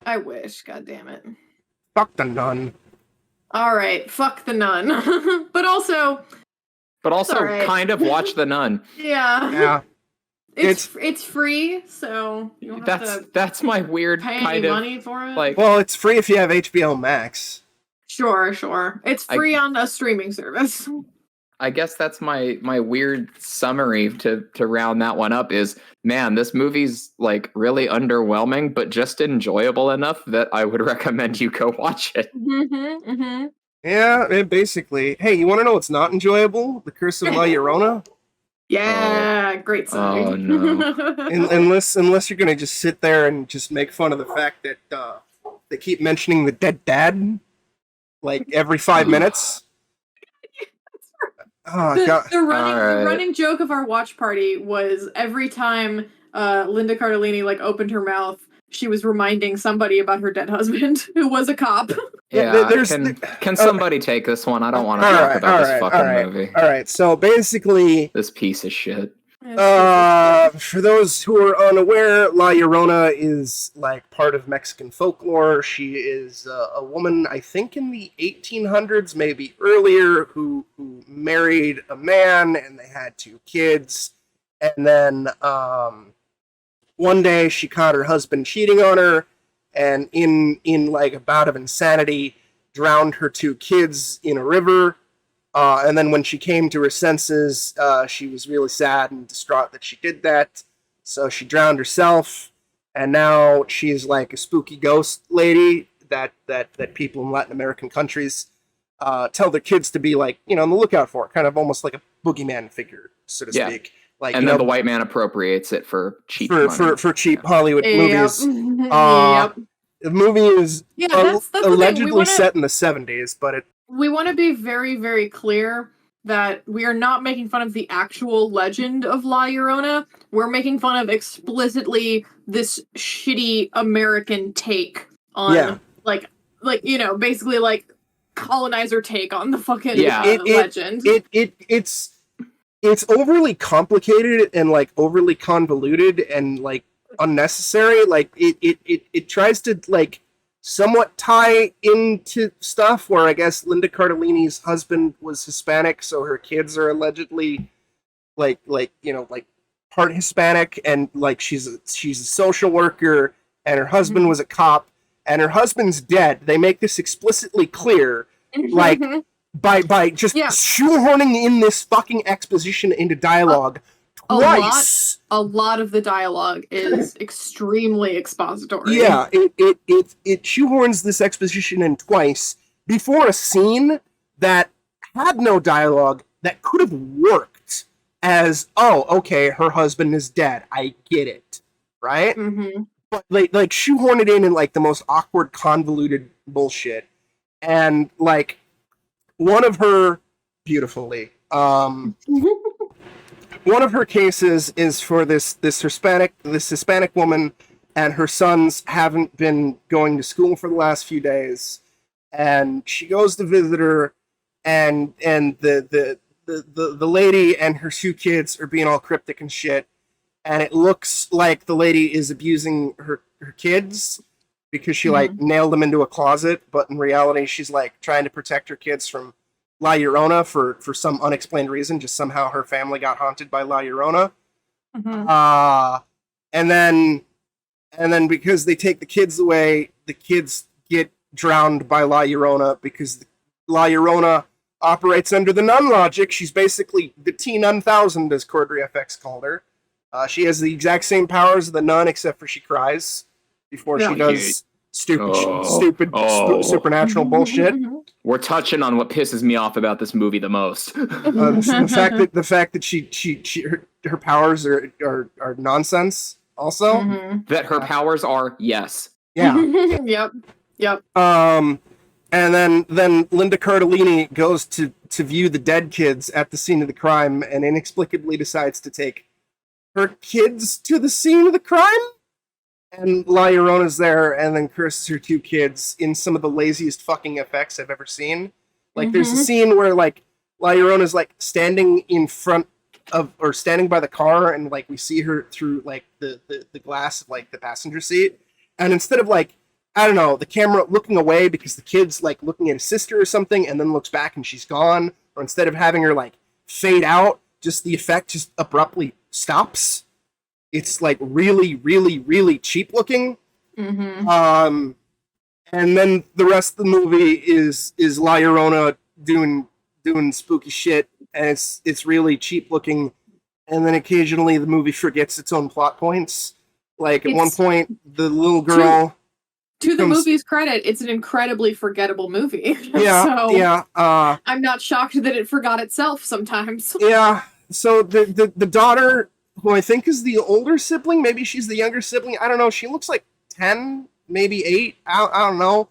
I wish, god damn it. Fuck the nun. Alright, fuck the nun. But also kind of watch the nun. Yeah. It's free, so you don't have to that's my weird pay kind any of money for it. like. Well, it's free if you have HBO Max. Sure. It's free on a streaming service. I guess that's my weird summary to round that one up is, man, this movie's like really underwhelming, but just enjoyable enough that I would recommend you go watch it. Yeah, basically. Hey, you want to know what's not enjoyable? The Curse of La Llorona? Yeah, great song. Oh no. unless you're gonna just sit there and just make fun of the fact that they keep mentioning the dead dad like every 5 minutes. Oh god. The running joke of our watch party was every time Linda Cardellini like opened her mouth, she was reminding somebody about her dead husband who was a cop. Yeah, can somebody take this one? I don't want to talk about this fucking movie. All right, so basically, this piece of shit. For those who are unaware, La Llorona is like part of Mexican folklore. She is a woman, I think in the 1800s, maybe earlier, who married a man and they had 2 kids. And then one day she caught her husband cheating on her, and in like a bout of insanity, drowned her 2 kids in a river. And then when she came to her senses, she was really sad and distraught that she did that. So she drowned herself, and now she's like a spooky ghost lady that people in Latin American countries tell their kids to be like, on the lookout for, kind of almost like a boogeyman figure, so to speak. Like, and then the white man appropriates it for cheap money. For cheap Hollywood movies. Yep. The movie is that's allegedly set in the 70s, but we want to be very, very clear that we are not making fun of the actual legend of La Llorona. We're making fun of explicitly this shitty American take on basically like colonizer take on the fucking legend. It's overly complicated and like overly convoluted and like unnecessary. Like it tries to like somewhat tie into stuff where I guess Linda Cardellini's husband was Hispanic, so her kids are allegedly like part Hispanic, and like she's a social worker, and her husband was a cop, and her husband's dead. They make this explicitly clear, like by just shoehorning in this fucking exposition into dialogue twice. A lot of the dialogue is extremely expository. Yeah, it shoehorns this exposition in twice before a scene that had no dialogue that could have worked as, oh, okay, her husband is dead. I get it, right? Mm-hmm. But like shoehorn it in like the most awkward, convoluted bullshit, and like one of her beautifully. One of her cases is for this Hispanic woman, and her sons haven't been going to school for the last few days, and she goes to visit her, and the lady and her 2 kids are being all cryptic and shit, and it looks like the lady is abusing her kids because she like nailed them into a closet, but in reality she's like trying to protect her kids from La Llorona for some unexplained reason. Just somehow her family got haunted by La Llorona. and then because they take the kids away, the kids get drowned by La Llorona because La Llorona operates under the nun logic. She's basically the T-1000, as CORDZ called her. She has the exact same powers as the nun, except for she cries before she does stupid supernatural bullshit. We're touching on what pisses me off about this movie the most. The fact that her powers are nonsense. Also, that her powers are yes. Yeah. Yep. And then Linda Cardellini goes to view the dead kids at the scene of the crime and inexplicably decides to take her kids to the scene of the crime. And La Llorona's there and then curses her two kids in some of the laziest fucking effects I've ever seen. Like, there's a scene where, like, La Llorona's, like, standing in front of, or standing by the car, and, like, we see her through, like, the glass of, like, the passenger seat. And instead of, like, I don't know, the camera looking away because the kid's, like, looking at his sister or something, and then looks back and she's gone, or instead of having her, like, fade out, just the effect just abruptly stops. It's like really, really, really cheap looking. And then the rest of the movie is La Llorona doing spooky shit, and it's really cheap looking. And then occasionally the movie forgets its own plot points. Like at one point, the little girl. To the movie's credit, it's an incredibly forgettable movie. Yeah, I'm not shocked that it forgot itself sometimes. Yeah. So the daughter, who I think is the older sibling, maybe she's the younger sibling. I don't know. She looks like 10, maybe 8. I don't know.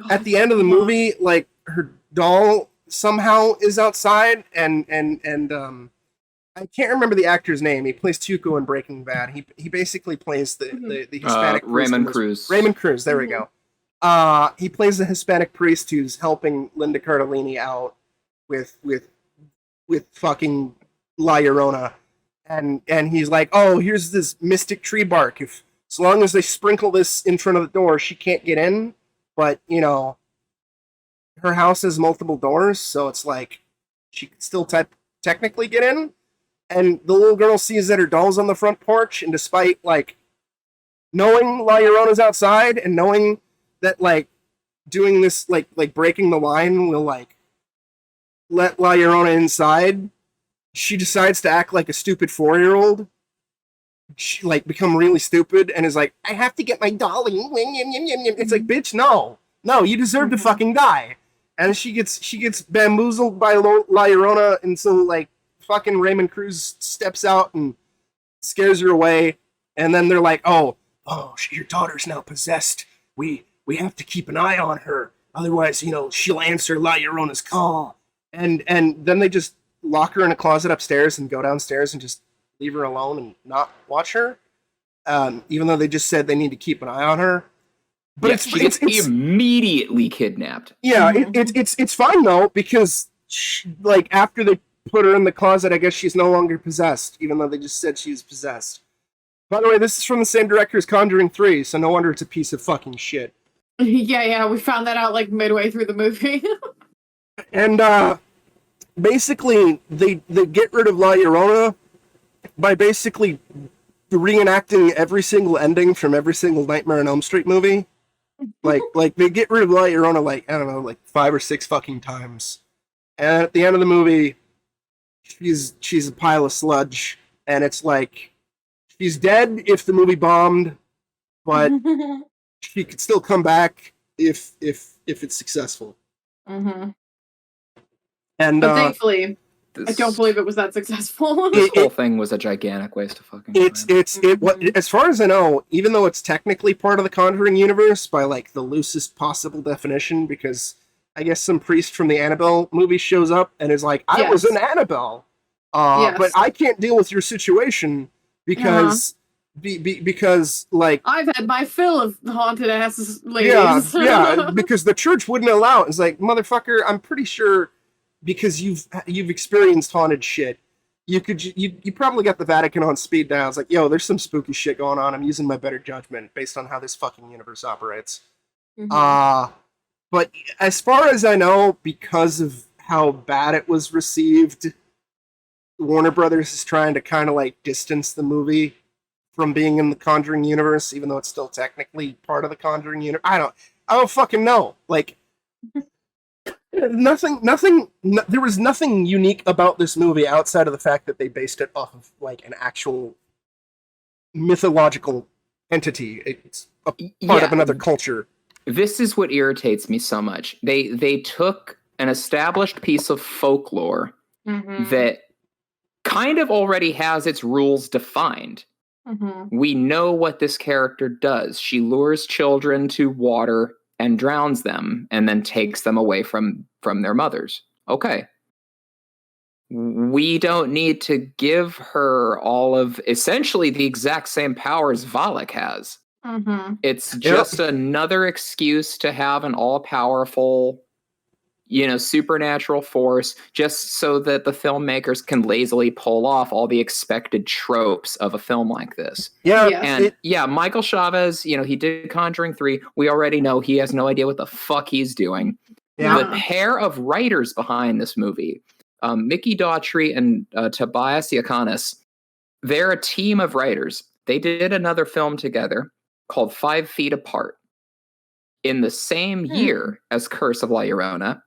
At the end of the movie, like her doll somehow is outside, and I can't remember the actor's name. He plays Tuco in Breaking Bad. He basically plays the Hispanic Raymond Cruz. Raymond Cruz. There we go. He plays the Hispanic priest who's helping Linda Cardellini out with fucking La Llorona. And he's like, oh, here's this mystic tree bark. As long as they sprinkle this in front of the door, she can't get in. But, you know, her house has multiple doors, so it's like she could still technically get in. And the little girl sees that her doll's on the front porch, and despite, like, knowing La Llorona's outside and knowing that, like, doing this, like breaking the line will, like, let La Llorona inside, she decides to act like a stupid 4-year-old. She, like, become really stupid and is like, I have to get my dolly. It's like, bitch, no, you deserve to fucking die. And she gets bamboozled by La Llorona until, like, fucking Raymond Cruz steps out and scares her away. And then they're like, oh, your daughter's now possessed. We have to keep an eye on her. Otherwise, you know, she'll answer La Llorona's call. And then they just lock her in a closet upstairs and go downstairs and just leave her alone and not watch her. Even though they just said they need to keep an eye on her. But yes, she gets immediately kidnapped. Yeah, it's fine though, because like after they put her in the closet, I guess she's no longer possessed, even though they just said she was possessed. By the way, this is from the same director as Conjuring 3, so no wonder it's a piece of fucking shit. Yeah, we found that out like midway through the movie. And basically, they get rid of La Llorona by basically reenacting every single ending from every single Nightmare on Elm Street movie. Like they get rid of La Llorona, like, I don't know, like 5 or 6 fucking times. And at the end of the movie, she's a pile of sludge, and it's like she's dead if the movie bombed, but she could still come back if it's successful. And but thankfully, I don't believe it was that successful. This whole thing was a gigantic waste of fucking time. As far as I know, even though it's technically part of the Conjuring universe by like the loosest possible definition, because I guess some priest from the Annabelle movie shows up and is like, I was an Annabelle, but I can't deal with your situation because because like I've had my fill of haunted ass ladies. Yeah, because the church wouldn't allow it. It's like, motherfucker, I'm pretty sure because you've experienced haunted shit, you probably got the Vatican on speed dial. It's like, yo, there's some spooky shit going on. I'm using my better judgment based on how this fucking universe operates. But as far as I know, because of how bad it was received, Warner Brothers is trying to kind of like distance the movie from being in the Conjuring universe, even though it's still technically part of the Conjuring universe. I don't fucking know. Like, there was nothing unique about this movie outside of the fact that they based it off of like an actual mythological entity. It's a part of another culture. This is what irritates me so much. They took an established piece of folklore that kind of already has its rules defined. We know what this character does. She lures children to water and drowns them and then takes them away from their mothers. Okay. We don't need to give her all of essentially the exact same powers Valak has. It's just another excuse to have an all-powerful, supernatural force, just so that the filmmakers can lazily pull off all the expected tropes of a film like this. Michael Chavez, he did Conjuring 3. We already know he has no idea what the fuck he's doing. The pair of writers behind this movie, Mickey Daughtry and Tobias Yakonis, they're a team of writers. They did another film together called 5 Feet Apart in the same year as Curse of La Llorona,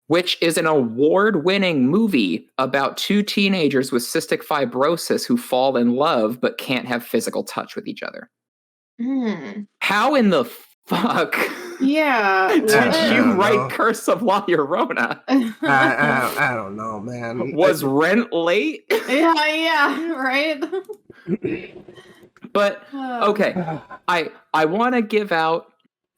which is an award-winning movie about 2 teenagers with cystic fibrosis who fall in love but can't have physical touch with each other. How in the fuck did you write Curse of La Llorona? I don't know, man. Was rent late? Yeah, right? But, okay, I want to give out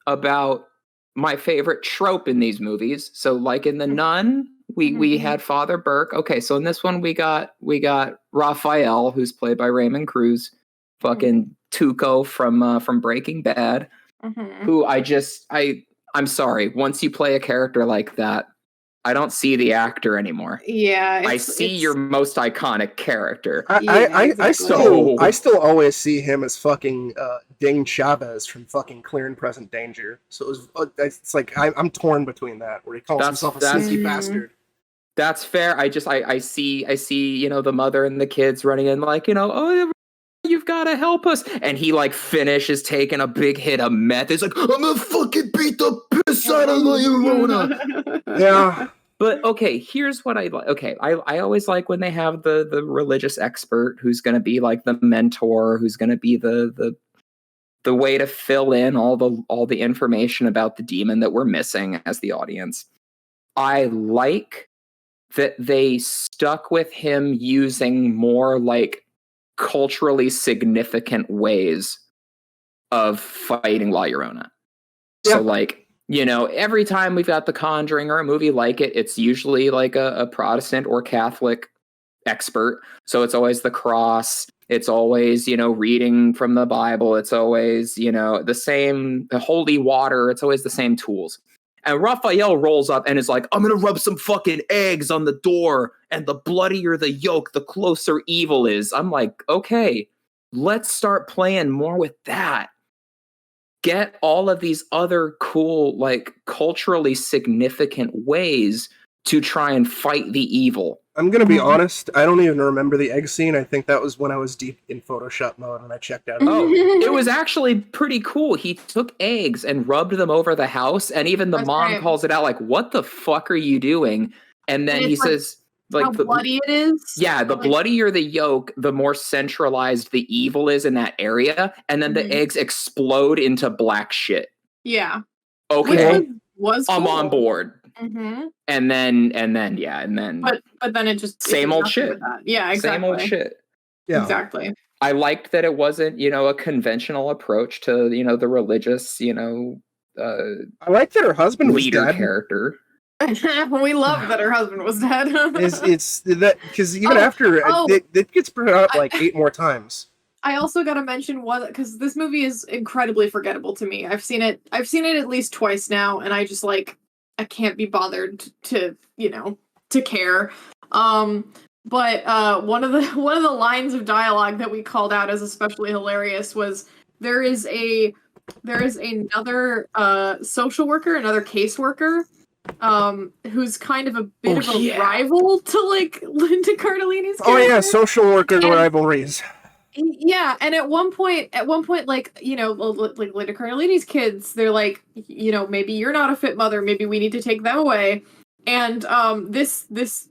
about my favorite trope in these movies. So, like in The Nun, we had Father Burke. Okay, so in this one we got Raphael, who's played by Raymond Cruz, fucking Tuco from Breaking Bad, who I'm sorry, once you play a character like that, I don't see the actor anymore. Yeah, I see your most iconic character. I still always see him as fucking Dane Chavez from fucking Clear and Present Danger. So it's like I'm torn between that, where he calls himself a sneaky bastard. That's fair. I see the mother and the kids running in like, oh, you've got to help us, and he like finishes taking a big hit of meth. He's like, I'm gonna fucking beat the piss out of La Llorona. Yeah. But okay, here's what I like. Okay, I always like when they have the religious expert who's going to be like the mentor, who's going to be the way to fill in all the information about the demon that we're missing as the audience. I like that they stuck with him using more like culturally significant ways of fighting La Llorona. So like, every time we've got The Conjuring or a movie like it, it's usually like a Protestant or Catholic expert. So it's always the cross. It's always, reading from the Bible. It's always, the holy water. It's always the same tools. And Raphael rolls up and is like, I'm going to rub some fucking eggs on the door, and the bloodier the yolk, the closer evil is. I'm like, okay, let's start playing more with that. Get all of these other cool, like culturally significant ways to try and fight the evil. I'm going to be honest, I don't even remember the egg scene. I think that was when I was deep in Photoshop mode and I checked out. Oh, it was actually pretty cool. He took eggs and rubbed them over the house, and even the mom calls it out like, what the fuck are you doing? And then he says, like, how bloody it is. Yeah, the bloodier the yolk, the more centralized the evil is in that area, and then the eggs explode into black shit. Yeah. Okay. Was I'm cool. on board. And then but then it just same old shit. Yeah, exactly. Same old shit. Yeah, exactly. I liked that it wasn't, a conventional approach to, the religious, I like that her husband was leader dead. Character. We love that her husband was dead. it's that because even after it gets brought up like 8 more times. I also got to mention one because this movie is incredibly forgettable to me. I've seen it at least twice now, and I just like I can't be bothered to care. But one of the lines of dialogue that we called out as especially hilarious was there is another social worker, another caseworker, who's kind of a bit of a rival to like Linda Cardellini's character. Oh yeah, social worker rivalries. Yeah, and at one point, like, you know, like Linda Cardellini's kids, they're like, you know, maybe you're not a fit mother, maybe we need to take them away. And this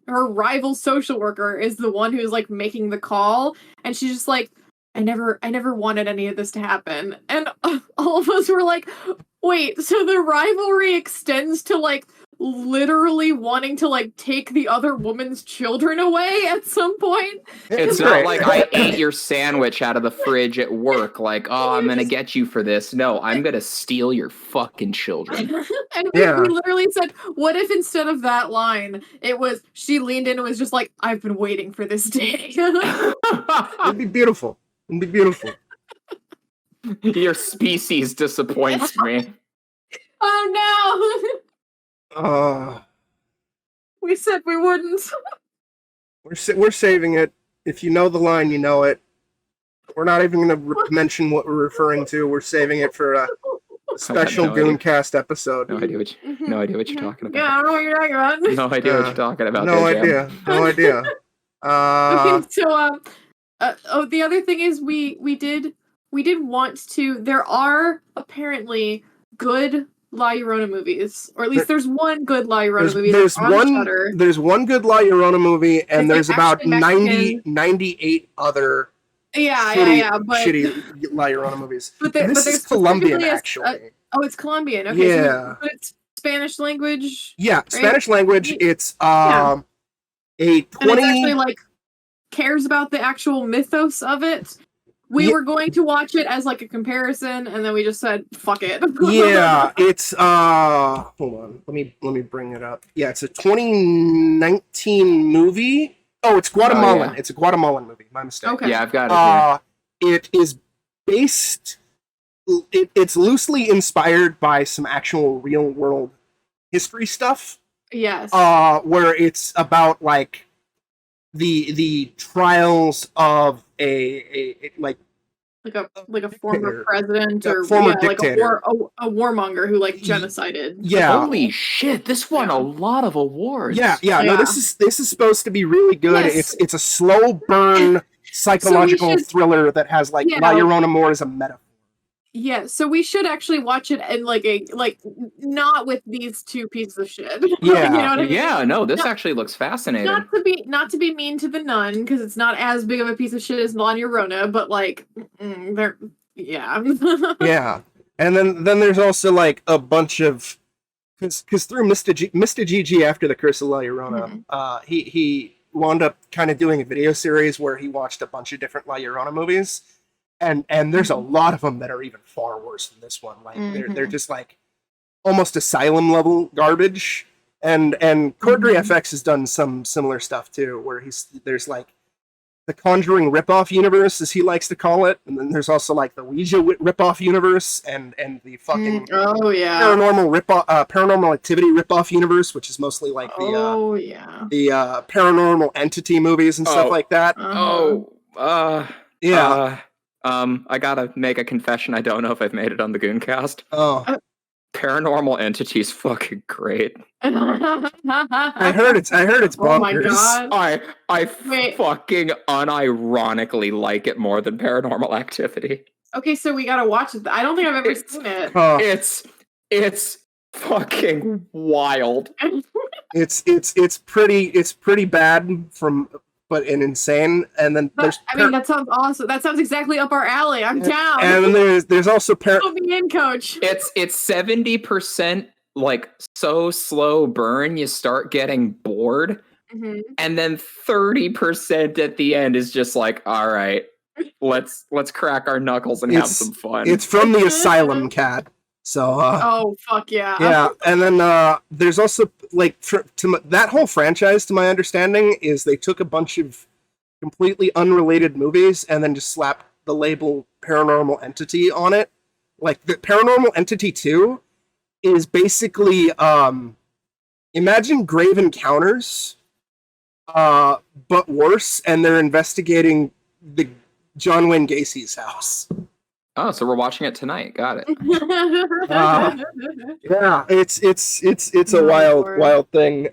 her rival social worker is the one who's like making the call, and she's just like, I never wanted any of this to happen. And all of us were like, wait, so the rivalry extends to like literally wanting to like take the other woman's children away at some point? It's not like I ate your sandwich out of the fridge at work, like, oh, I'm gonna get you for this. No, I'm gonna steal your fucking children. And we literally said, what if instead of that line, it was, she leaned in and was just like, I've been waiting for this day. It'd be beautiful. It'd be beautiful. Your species disappoints me. Oh no! We said we wouldn't. We're saving it. If you know the line, you know it. We're not even going to mention what we're referring to. We're saving it for a special Gooncast episode. No idea what you're talking about. Yeah, I don't know what you're talking about. No idea what you're talking about. No idea. Okay, so the other thing is we did want to. There are apparently good La Llorona movies, or at least there's one good La Llorona movie. There's one good La Llorona movie, and there's about 98 other but shitty La Llorona movies. But this is Colombian, actually. It's Colombian. Okay, yeah. But it's Spanish language. Yeah, right? Spanish language. It's a 20. And it's actually like cares about the actual mythos of it. We were going to watch it as like a comparison, and then we just said, "Fuck it." Yeah, it's hold on. Let me bring it up. Yeah, it's a 2019 movie. Oh, it's Guatemalan. Oh, yeah. It's a Guatemalan movie. My mistake. Okay. Yeah, I've got it here. It is based. It's loosely inspired by some actual real world history stuff. Yes. Where it's about like the trials of a like a former president or former dictator. like a warmonger who like genocided. Yeah. Holy shit! This won a lot of awards. Yeah. No, this is supposed to be really good. Yes. It's a slow burn psychological thriller that has like La Llorona more as a metaphor. Yeah, so we should actually watch it in like not with these two pieces of shit. Yeah, you know what I mean? Yeah, no, this actually looks fascinating. Not to be mean to the nun, because it's not as big of a piece of shit as La Llorona, but like they're yeah. And then there's also like a bunch of because through Mr. GG after the Curse of La Llorona, he wound up kind of doing a video series where he watched a bunch of different La Llorona movies. And there's a lot of them that are even far worse than this one. Like they're just like almost asylum level garbage. And CORDZ FX has done some similar stuff too, where there's like the Conjuring ripoff universe, as he likes to call it, and then there's also like the Ouija ripoff universe and the fucking paranormal activity ripoff universe, which is mostly like the paranormal entity movies and stuff like that. I gotta make a confession. I don't know if I've made it on the Gooncast. Paranormal Entity's fucking great. I heard it's bonkers. Oh my god! I fucking unironically like it more than Paranormal Activity. Okay, so we gotta watch it. I don't think I've ever seen it. It's fucking wild. It's pretty bad but insane. And then that sounds awesome. That sounds exactly up our alley. I'm down. And then there's also Put me in, coach. It's 70% like so slow burn you start getting bored, and then 30% at the end is just like, all right, let's crack our knuckles and have some fun. It's from the Asylum Cat. So oh fuck yeah. Yeah, and then there's also like that whole franchise, to my understanding, is they took a bunch of completely unrelated movies and then just slapped the label Paranormal Entity on it. Like the Paranormal Entity 2 is basically imagine Grave Encounters, but worse, and they're investigating the John Wayne Gacy's house. Oh, so we're watching it tonight. Got it. Yeah, it's a wild thing.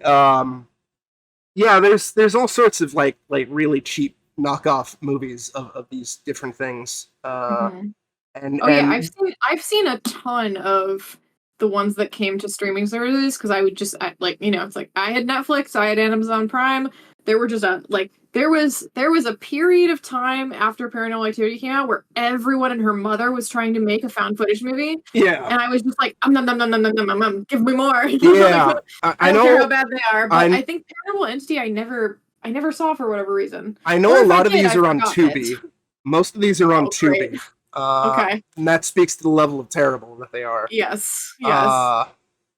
Yeah, there's all sorts of like really cheap knockoff movies of these different things. Mhm. And Oh yeah, I've seen a ton of the ones that came to streaming services because I would just it's like I had Netflix, I had Amazon Prime. There were just there was a period of time after Paranormal Activity came out where everyone and her mother was trying to make a found footage movie, yeah, and I was just like, nom, nom, nom, nom, nom, nom, nom, nom, give me more. yeah. I don't care how bad they are, but I'm- I think Paranormal Entity I never saw for whatever reason. I know Or a if I lot of did, these I are on forgot Tubi. it. Most of these are on Oh, great. Tubi. Okay. And that speaks to the level of terrible that they are. Yes.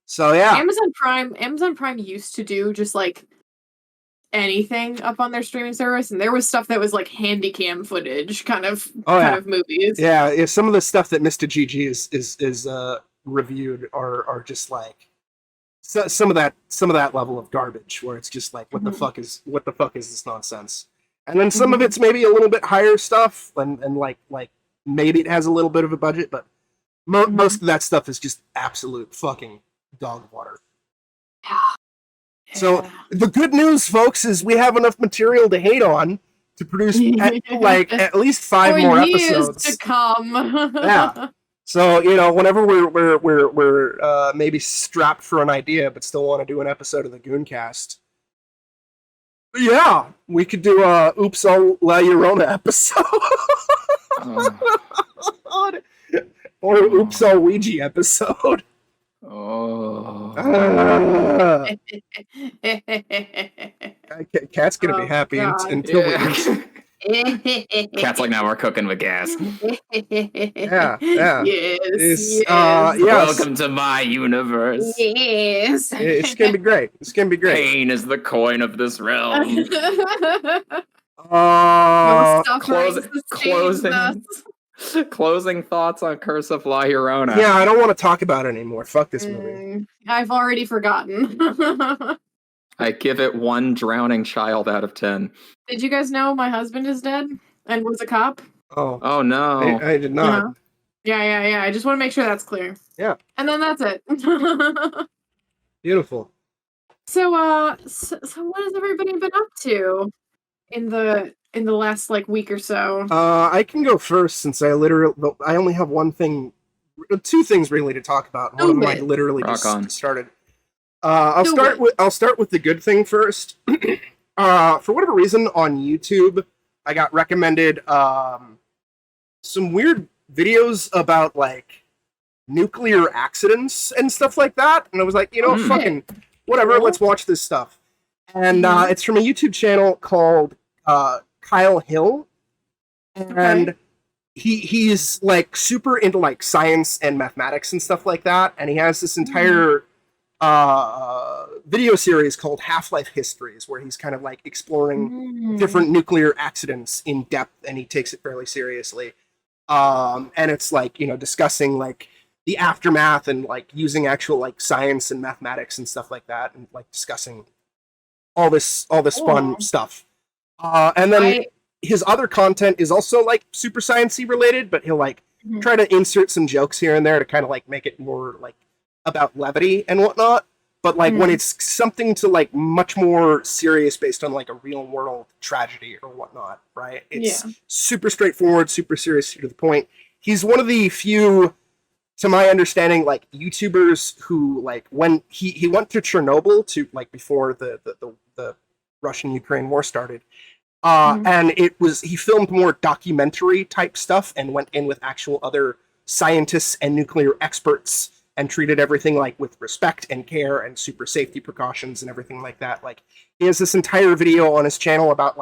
So yeah. Amazon Prime used to do just like anything up on their streaming service, and there was stuff that was like handy cam footage kind of movies. Yeah, some of the stuff that Mr. GG is reviewed are just like some of that level of garbage where it's just like what the fuck is this nonsense? And then some of it's maybe a little bit higher stuff and like maybe it has a little bit of a budget, but most of that stuff is just absolute fucking dog water. Yeah. So the good news, folks, is we have enough material to hate on to produce at least 5 more episodes to come. Yeah. So whenever we're maybe strapped for an idea, but still want to do an episode of the Gooncast, yeah, we could do a Oops All La Llorona episode, or Oops All Ouija episode. Cat's gonna be happy until we. Cat's like, now we're cooking with gas. Yeah. Yes. Welcome to my universe. Yes. It's gonna be great. Pain is the coin of this realm. Closing thoughts on Curse of La Llorona. Yeah, I don't want to talk about it anymore. Fuck this movie. I've already forgotten. I give it 1 drowning child out of 10. Did you guys know my husband is dead and was a cop? Oh no. I did not. Yeah. I just want to make sure that's clear. Yeah. And then that's it. Beautiful. So what has everybody been up to in the last week or so? I can go first since I only have 2 things really to talk about. One of them I literally just started. I'll start with the good thing first. For whatever reason on YouTube, I got recommended some weird videos about nuclear accidents and stuff like that, and I was like, fucking whatever, let's watch this stuff. And it's from a YouTube channel called Kyle Hill, and he's super into science and mathematics and stuff like that, and he has this entire video series called Half-Life Histories, where he's kind of exploring different nuclear accidents in depth, and he takes it fairly seriously. And it's discussing the aftermath and using actual science and mathematics and stuff like that, and discussing all this fun stuff. And then his other content is also super sciencey related, but he'll try to insert some jokes here and there to kind of make it more about levity and whatnot. But when it's something to much more serious based on a real world tragedy or whatnot, right? It's super straightforward, super serious, to the point. He's one of the few, to my understanding, YouTubers who when he went to Chernobyl to before the Russian-Ukraine war started. And he filmed more documentary type stuff and went in with actual other scientists and nuclear experts and treated everything with respect and care and super safety precautions and everything like that. He has this entire video on his channel about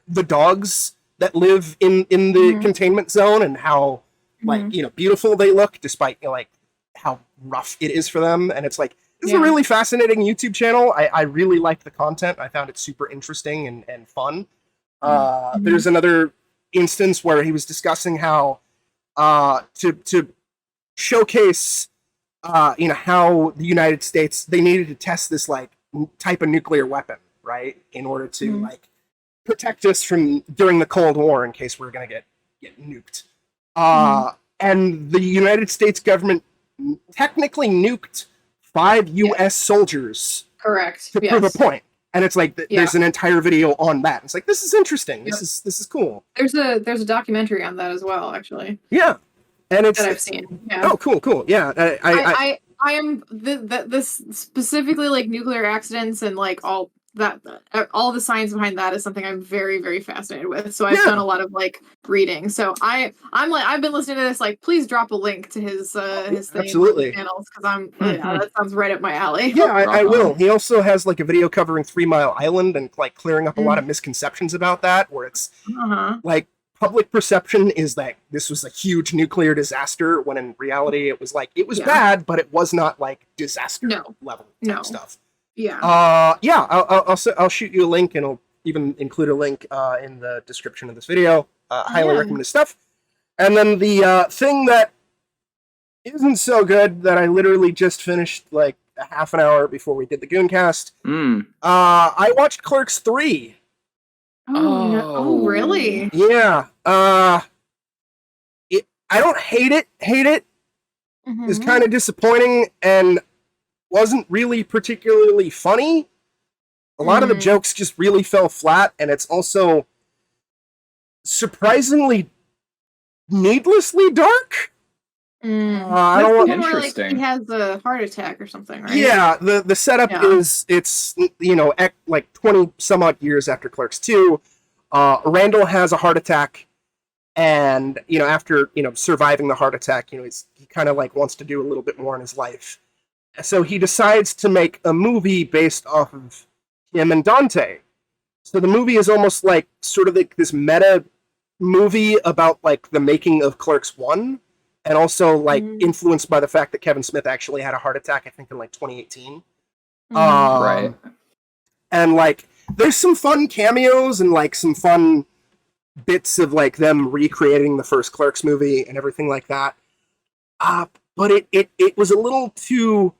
the dogs that live in the containment zone and how beautiful they look despite how rough it is for them. And it's it's a really fascinating YouTube channel. I really liked the content. I found it super interesting and fun. There's another instance where he was discussing how to showcase how the United States, they needed to test this type of nuclear weapon, right, in order to protect us from during the Cold War in case we're gonna get nuked. And the United States government technically nuked 5 U.S. soldiers Correct. to prove a point. And it's like there's an entire video on that. It's like, this is interesting. Yep. This is cool. There's a documentary on that as well, actually. Yeah, and it's that I've seen. Yeah. Oh, cool. Yeah, I am this specifically like nuclear accidents and like all the science behind that is something I'm very, very fascinated with. So I've done a lot of like reading. So I'm like, I've been listening to this. Like, please drop a link to his thing absolutely channels, because that sounds right up my alley. Yeah, I will. He also has like a video covering 3 Mile Island and like clearing up a lot of misconceptions about that, where it's like public perception is that this was a huge nuclear disaster, when in reality it was like, it was bad, but it was not like disaster level type stuff. Yeah. I'll shoot you a link, and I'll even include a link in the description of this video. Highly recommended stuff. And then the thing that isn't so good, that I literally just finished like a half an hour before we did the Gooncast. I watched Clerks 3. Oh, really? Yeah. I don't hate it. It's kind of disappointing, and wasn't really particularly funny. A lot of the jokes just really fell flat, and it's also surprisingly needlessly dark. I don't want. Interesting. Like, he has a heart attack or something, right? Yeah, the setup is it's like 20 some odd years after Clerks 2. Randall has a heart attack, and after surviving the heart attack, he kind of like wants to do a little bit more in his life. So he decides to make a movie based off of him and Dante. So the movie is almost like sort of like this meta movie about like the making of Clerks 1, and also like influenced by the fact that Kevin Smith actually had a heart attack, I think in like 2018. Right. And like there's some fun cameos and like some fun bits of like them recreating the first Clerks movie and everything like that. But it was a little too.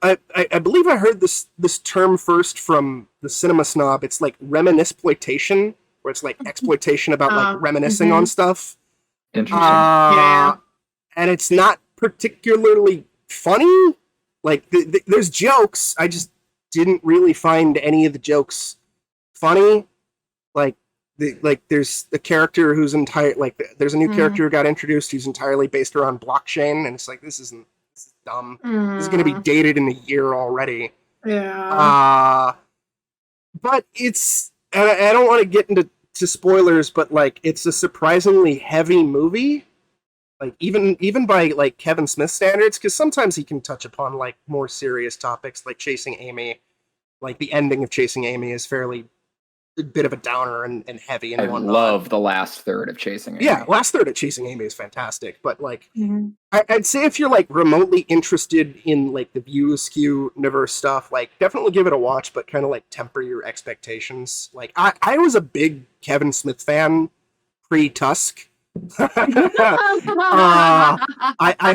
I believe I heard this term first from the Cinema Snob. It's like reminisceploitation, where it's like exploitation about like reminiscing on stuff. Interesting. And it's not particularly funny. Like there's jokes. I just didn't really find any of the jokes funny. Like there's a character who's there's a new character who got introduced who's entirely based around blockchain, and it's like, this is dumb. This is going to be dated in a year already. Yeah. But it's, and I don't want to get into spoilers, but like it's a surprisingly heavy movie. Like even by like Kevin Smith standards, because sometimes he can touch upon like more serious topics, like Chasing Amy. Like the ending of Chasing Amy is fairly a bit of a downer and heavy and whatnot. I love the last third of Chasing Amy. Yeah, last third of Chasing Amy is fantastic, but like I'd say if you're like remotely interested in like the View Askew universe stuff, like definitely give it a watch, but kind of like temper your expectations. Like I was a big Kevin Smith fan pre-Tusk. I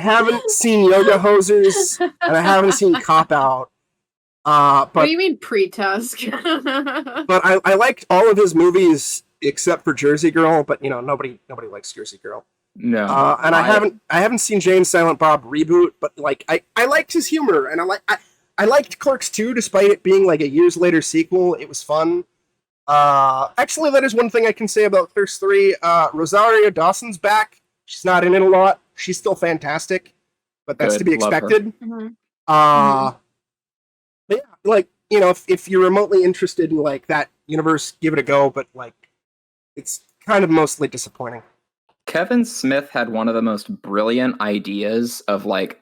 haven't seen Yoga Hosers, and I haven't seen Cop Out. But what do you mean pre-Tusk? But I liked all of his movies except for Jersey Girl. But nobody likes Jersey Girl. No, and I haven't seen Jay and Silent Bob reboot. But like I liked his humor, and I liked Clerks 2 despite it being like a years later sequel. It was fun. Actually, that is one thing I can say about Clerks 3. Rosario Dawson's back. She's not in it a lot. She's still fantastic, but that's to be expected. But yeah, like, if you're remotely interested in like that universe, give it a go, but like it's kind of mostly disappointing. Kevin Smith had one of the most brilliant ideas of like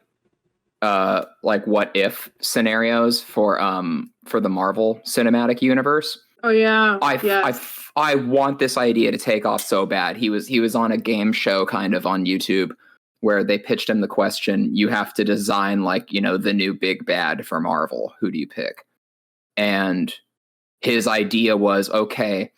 what if scenarios for the Marvel Cinematic Universe. Oh yeah. I want this idea to take off so bad. He was on a game show kind of on YouTube where they pitched him the question, you have to design like, the new big bad for Marvel. Who do you pick? And his idea was, okay,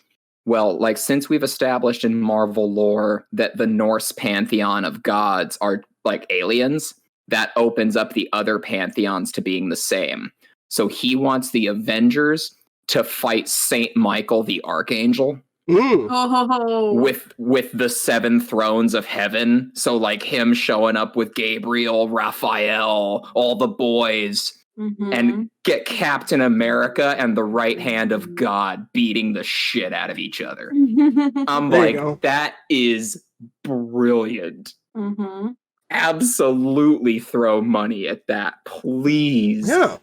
well, like since we've established in Marvel lore that the Norse pantheon of gods are like aliens, that opens up the other pantheons to being the same. So he wants the Avengers to fight Saint Michael the Archangel. With the 7 thrones of heaven. So like him showing up with Gabriel, Raphael, all the boys, and get Captain America and the right hand of God beating the shit out of each other. I'm like, that is brilliant. Absolutely throw money at that, please. Yeah.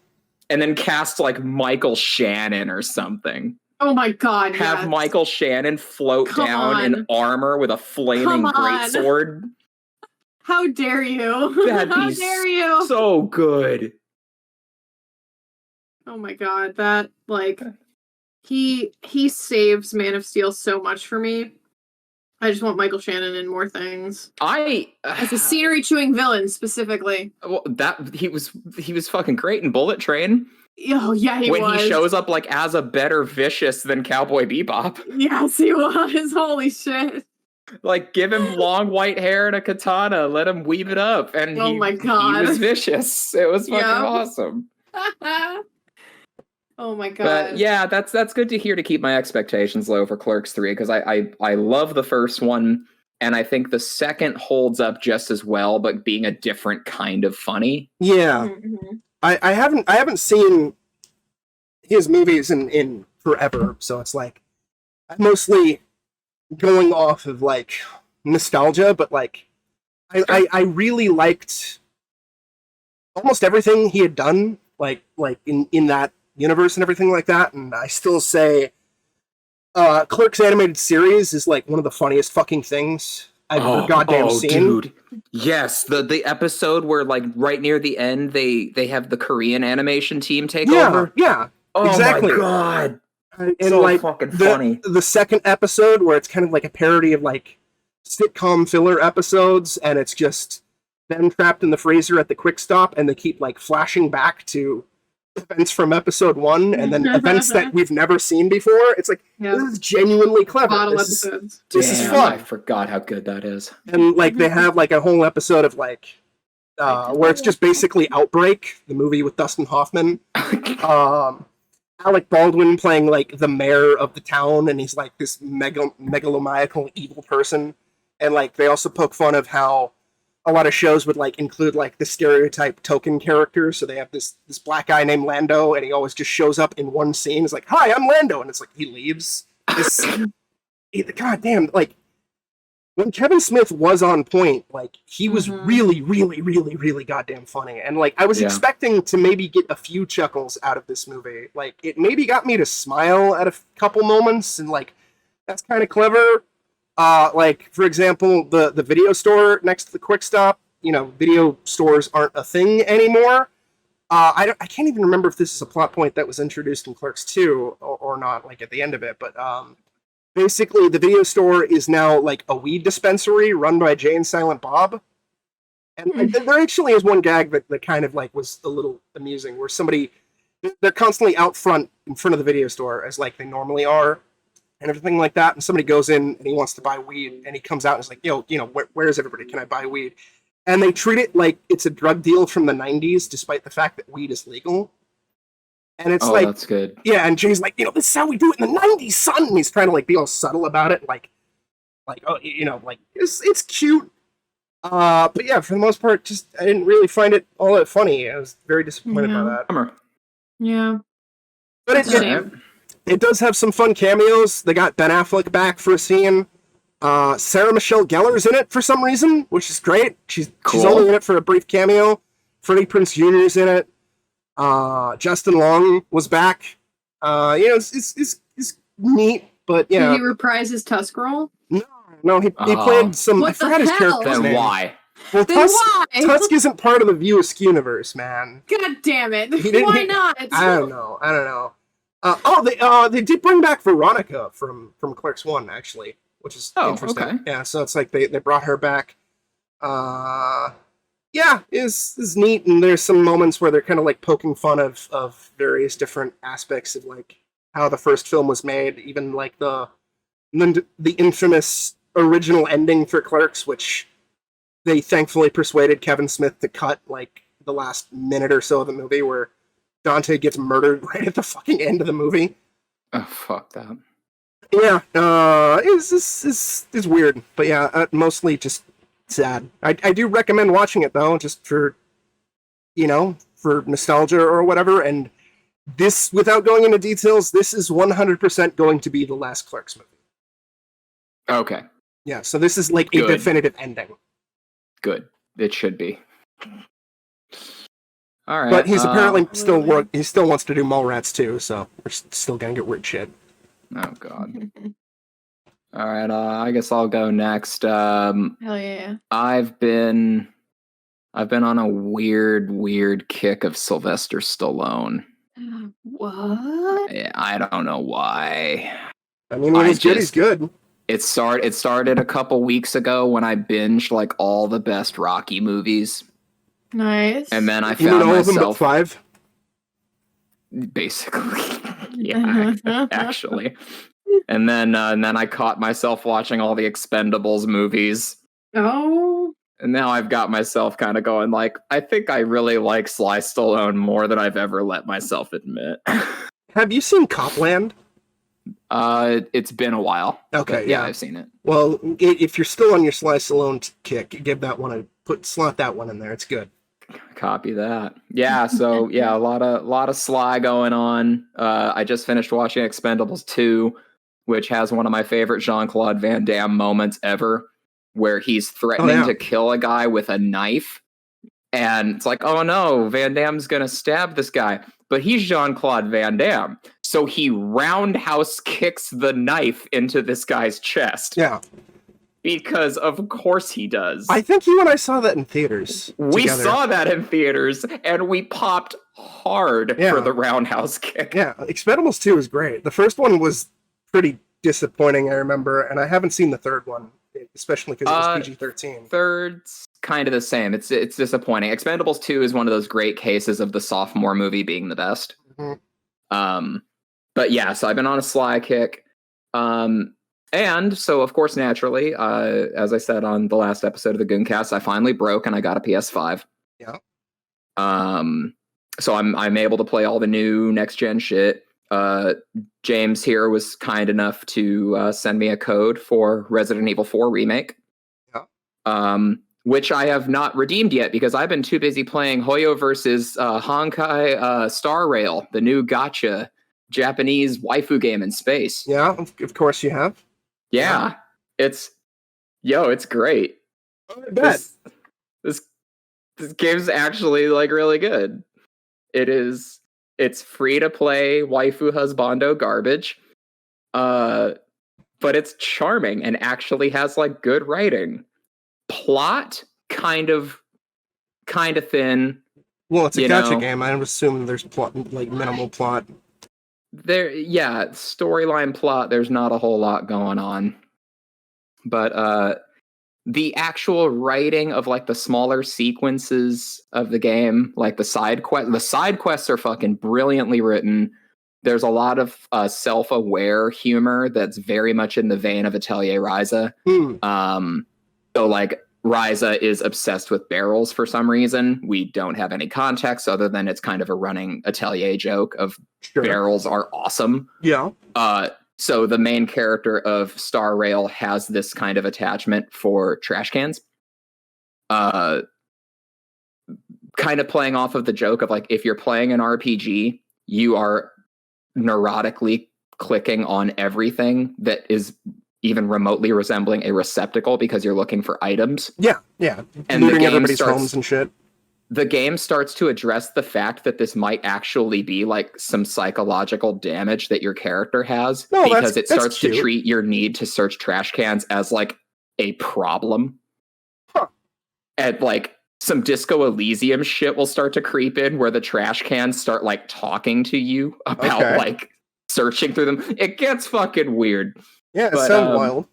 And then cast like Michael Shannon or something. Oh my God! Have Michael Shannon float down in armor with a flaming greatsword. How dare you? That'd How be dare you? So good. Oh my God! That he saves Man of Steel so much for me. I just want Michael Shannon in more things. As a scenery chewing villain specifically. Well, that he was fucking great in Bullet Train. Oh yeah, he was. When he shows up like as a better Vicious than Cowboy Bebop. Yes, he was. Holy shit. Like, give him long white hair and a katana, let him weave it up, and my God, he was vicious. It was fucking awesome. Oh my God. But yeah, that's good to hear, to keep my expectations low for Clerks 3, because I love the first one, and I think the second holds up just as well, but being a different kind of funny. Yeah. I haven't seen his movies in forever, so it's like I'm mostly going off of like nostalgia, but like I really liked almost everything he had done, like in that universe and everything like that, and I still say Clerks animated series is like one of the funniest fucking things I've ever goddamn seen. Dude. Yes, the episode where like right near the end they have the Korean animation team take over. Yeah. Oh exactly. My God. And so like fucking funny. The second episode where it's kind of like a parody of like sitcom filler episodes, and it's just them trapped in the freezer at the quick stop, and they keep like flashing back to events from episode 1 and then events that we've never seen before. It's like, this is genuinely clever. This is fun. I forgot how good that is. And like they have like a whole episode of like where it's just basically Outbreak, the movie with Dustin Hoffman. Alec Baldwin playing like the mayor of the town, and he's like this megalomaniacal evil person. And like they also poke fun of how a lot of shows would like include like the stereotype token character. So they have this black guy named Lando, and he always just shows up in one scene. It's like, "Hi, I'm Lando," and it's like he leaves. Goddamn, like when Kevin Smith was on point, like he was really, really, really, really goddamn funny. And like I was expecting to maybe get a few chuckles out of this movie. Like it maybe got me to smile at a couple moments, and like that's kind of clever. Like for example, the video store next to the Quick Stop. You know, video stores aren't a thing anymore. I can't even remember if this is a plot point that was introduced in Clerks 2 or not, like at the end of it, but basically, the video store is now like a weed dispensary run by Jay and Silent Bob. And there actually is one gag that kind of like was a little amusing, where they're constantly out front in front of the video store as like they normally are and everything like that. And somebody goes in and he wants to buy weed, and he comes out and is like, "Yo, you know, where's everybody? Can I buy weed?" And they treat it like it's a drug deal from the 90s, despite the fact that weed is legal. And it's like, that's good. Yeah, and Jay's like, "You know, this is how we do it in the 90s, son." And he's trying to like be all subtle about it, like, oh, you know, like it's cute. But yeah, for the most part, just I didn't really find it all that funny. I was very disappointed by that. Yeah, but it does have some fun cameos. They got Ben Affleck back for a scene. Sarah Michelle Gellar's in it for some reason, which is great. She's only in it for a brief cameo. Freddie Prinze Jr.'s in it. Justin Long was back. You know, it's neat, but yeah. Did he reprise his Tusk role? No, he played some. I forgot his character's name. Why? Well, Tusk isn't part of the View Askew-niverse, man. God damn it! Why not? I don't know. They did bring back Veronica from Clerks 1, actually, which is interesting. Okay. Yeah, so it's like they brought her back. Yeah, is neat, and there's some moments where they're kind of like poking fun of various different aspects of like how the first film was made, even like the infamous original ending for Clerks, which they thankfully persuaded Kevin Smith to cut like the last minute or so of the movie, where Dante gets murdered right at the fucking end of the movie. Oh, fuck that. Yeah, it's weird, but yeah, mostly just sad. I do recommend watching it though, just for, you know, for nostalgia or whatever. And this, without going into details, this is 100% going to be the last Clerks movie. Okay. Yeah, so this is like a Good. definitive ending. Good. It should be. All right. But he's apparently still Absolutely. he still wants to do Mallrats too, so we're still gonna get weird shit. Oh God. All right. I guess I'll go next. Hell yeah. I've been on a weird kick of Sylvester Stallone. What? Yeah, I don't know why. I mean, when he's good, he's good. It started a couple weeks ago when I binged like all the best Rocky movies. Nice. And then I You mean found all of them but myself 5? basically. Yeah, actually. And then I caught myself watching all the Expendables movies. Oh. And now I've got myself kind of going like, I think I really like Sly Stallone more than I've ever let myself admit. Have you seen Copland? It's been a while. Okay, Yeah, yeah. I've seen it. Well, if you're still on your Sly Stallone kick, give that one slot that one in there. It's good. Copy that. Yeah, so yeah, a lot of Sly going on. I just finished watching Expendables 2, which has one of my favorite Jean-Claude Van Damme moments ever, where he's threatening to kill a guy with a knife. And it's like, oh no, Van Damme's gonna stab this guy. But he's Jean-Claude Van Damme. So he roundhouse kicks the knife into this guy's chest. Yeah. Because of course he does. I think you and I saw that in theaters. We together. saw that in theaters, and we popped hard for the roundhouse kick. Yeah, Expendables 2 is great. The first one was pretty disappointing, I remember, and I haven't seen the third one, especially because it was PG-13. Third's kind of the same. It's disappointing. Expendables 2 is one of those great cases of the sophomore movie being the best. Mm-hmm. But yeah, so I've been on a Sly kick. And so, of course, naturally, as I said on the last episode of the Gooncast, I finally broke and I got a PS5. Yeah. So I'm able to play all the new next gen shit. James here was kind enough to send me a code for Resident Evil 4 remake. Yeah. Which I have not redeemed yet because I've been too busy playing Hoyo versus Honkai Star Rail, the new gacha Japanese waifu game in space. Yeah, of course you have. Yeah, it's great. I bet. This game's actually like really good. It's free to play waifu husbando garbage. But it's charming and actually has like good writing. Plot kind of thin. Well, it's a gacha game. I assume there's plot, like minimal plot. Storyline plot, there's not a whole lot going on. But the actual writing of like the smaller sequences of the game, like the side quests are fucking brilliantly written. There's a lot of self-aware humor that's very much in the vein of Atelier Ryza. So like Ryza is obsessed with barrels for some reason. We don't have any context other than it's kind of a running Atelier joke of barrels are awesome. Yeah. So the main character of Star Rail has this kind of attachment for trash cans. Kind of playing off of the joke of like, if you're playing an RPG, you are neurotically clicking on everything that is even remotely resembling a receptacle because you're looking for items. Yeah. And looting everybody's homes and shit. The game starts to address the fact that this might actually be like some psychological damage that your character has because it starts to treat your need to search trash cans as like a problem. And like some Disco Elysium shit will start to creep in where the trash cans start like talking to you about like searching through them. It gets fucking weird. Yeah, it sounds wild.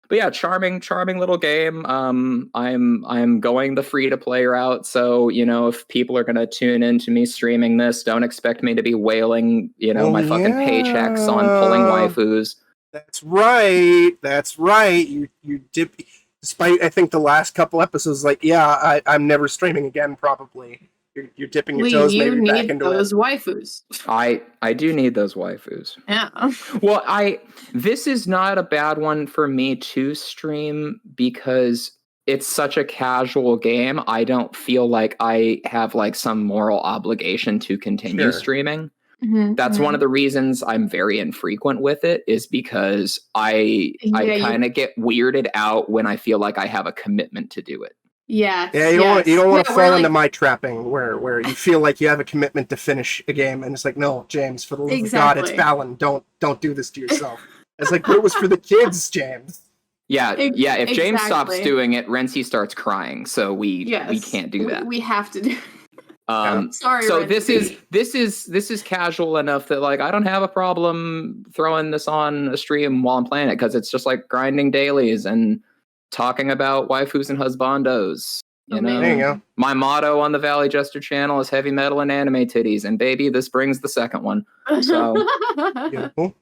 But yeah, charming little game. I'm going the free to play route, so if people are gonna tune into me streaming this, don't expect me to be wailing, my fucking paychecks on pulling waifus. That's right. You dip. Despite I think the last couple episodes, like I'm never streaming again. Probably you're dipping your toes maybe back into those waifus. I do need those waifus. Yeah. Well, this is not a bad one for me to stream because it's such a casual game. I don't feel like I have like some moral obligation to continue Sure. streaming. Mhm, That's mhm. one of the reasons I'm very infrequent with it, is because I kind of get weirded out when I feel like I have a commitment to do it. Yes. Yeah, you don't want to where, fall into like, my trapping where you feel like you have a commitment to finish a game, and it's like, no, James, for the love of God, it's Exactly. Balan. Don't do this to yourself. It's like, but it was for the kids, James. Yeah, yeah. If James stops Exactly. doing it, Renzi starts crying. So we can't do that. We have to do. Sorry. So Renzi. this is casual enough that like I don't have a problem throwing this on a stream while I'm playing it, because it's just like grinding dailies and talking about waifus and husbandos. You know, There you go. my motto on the Valley Jester channel is heavy metal and anime titties, and baby, this brings the second one. So Beautiful.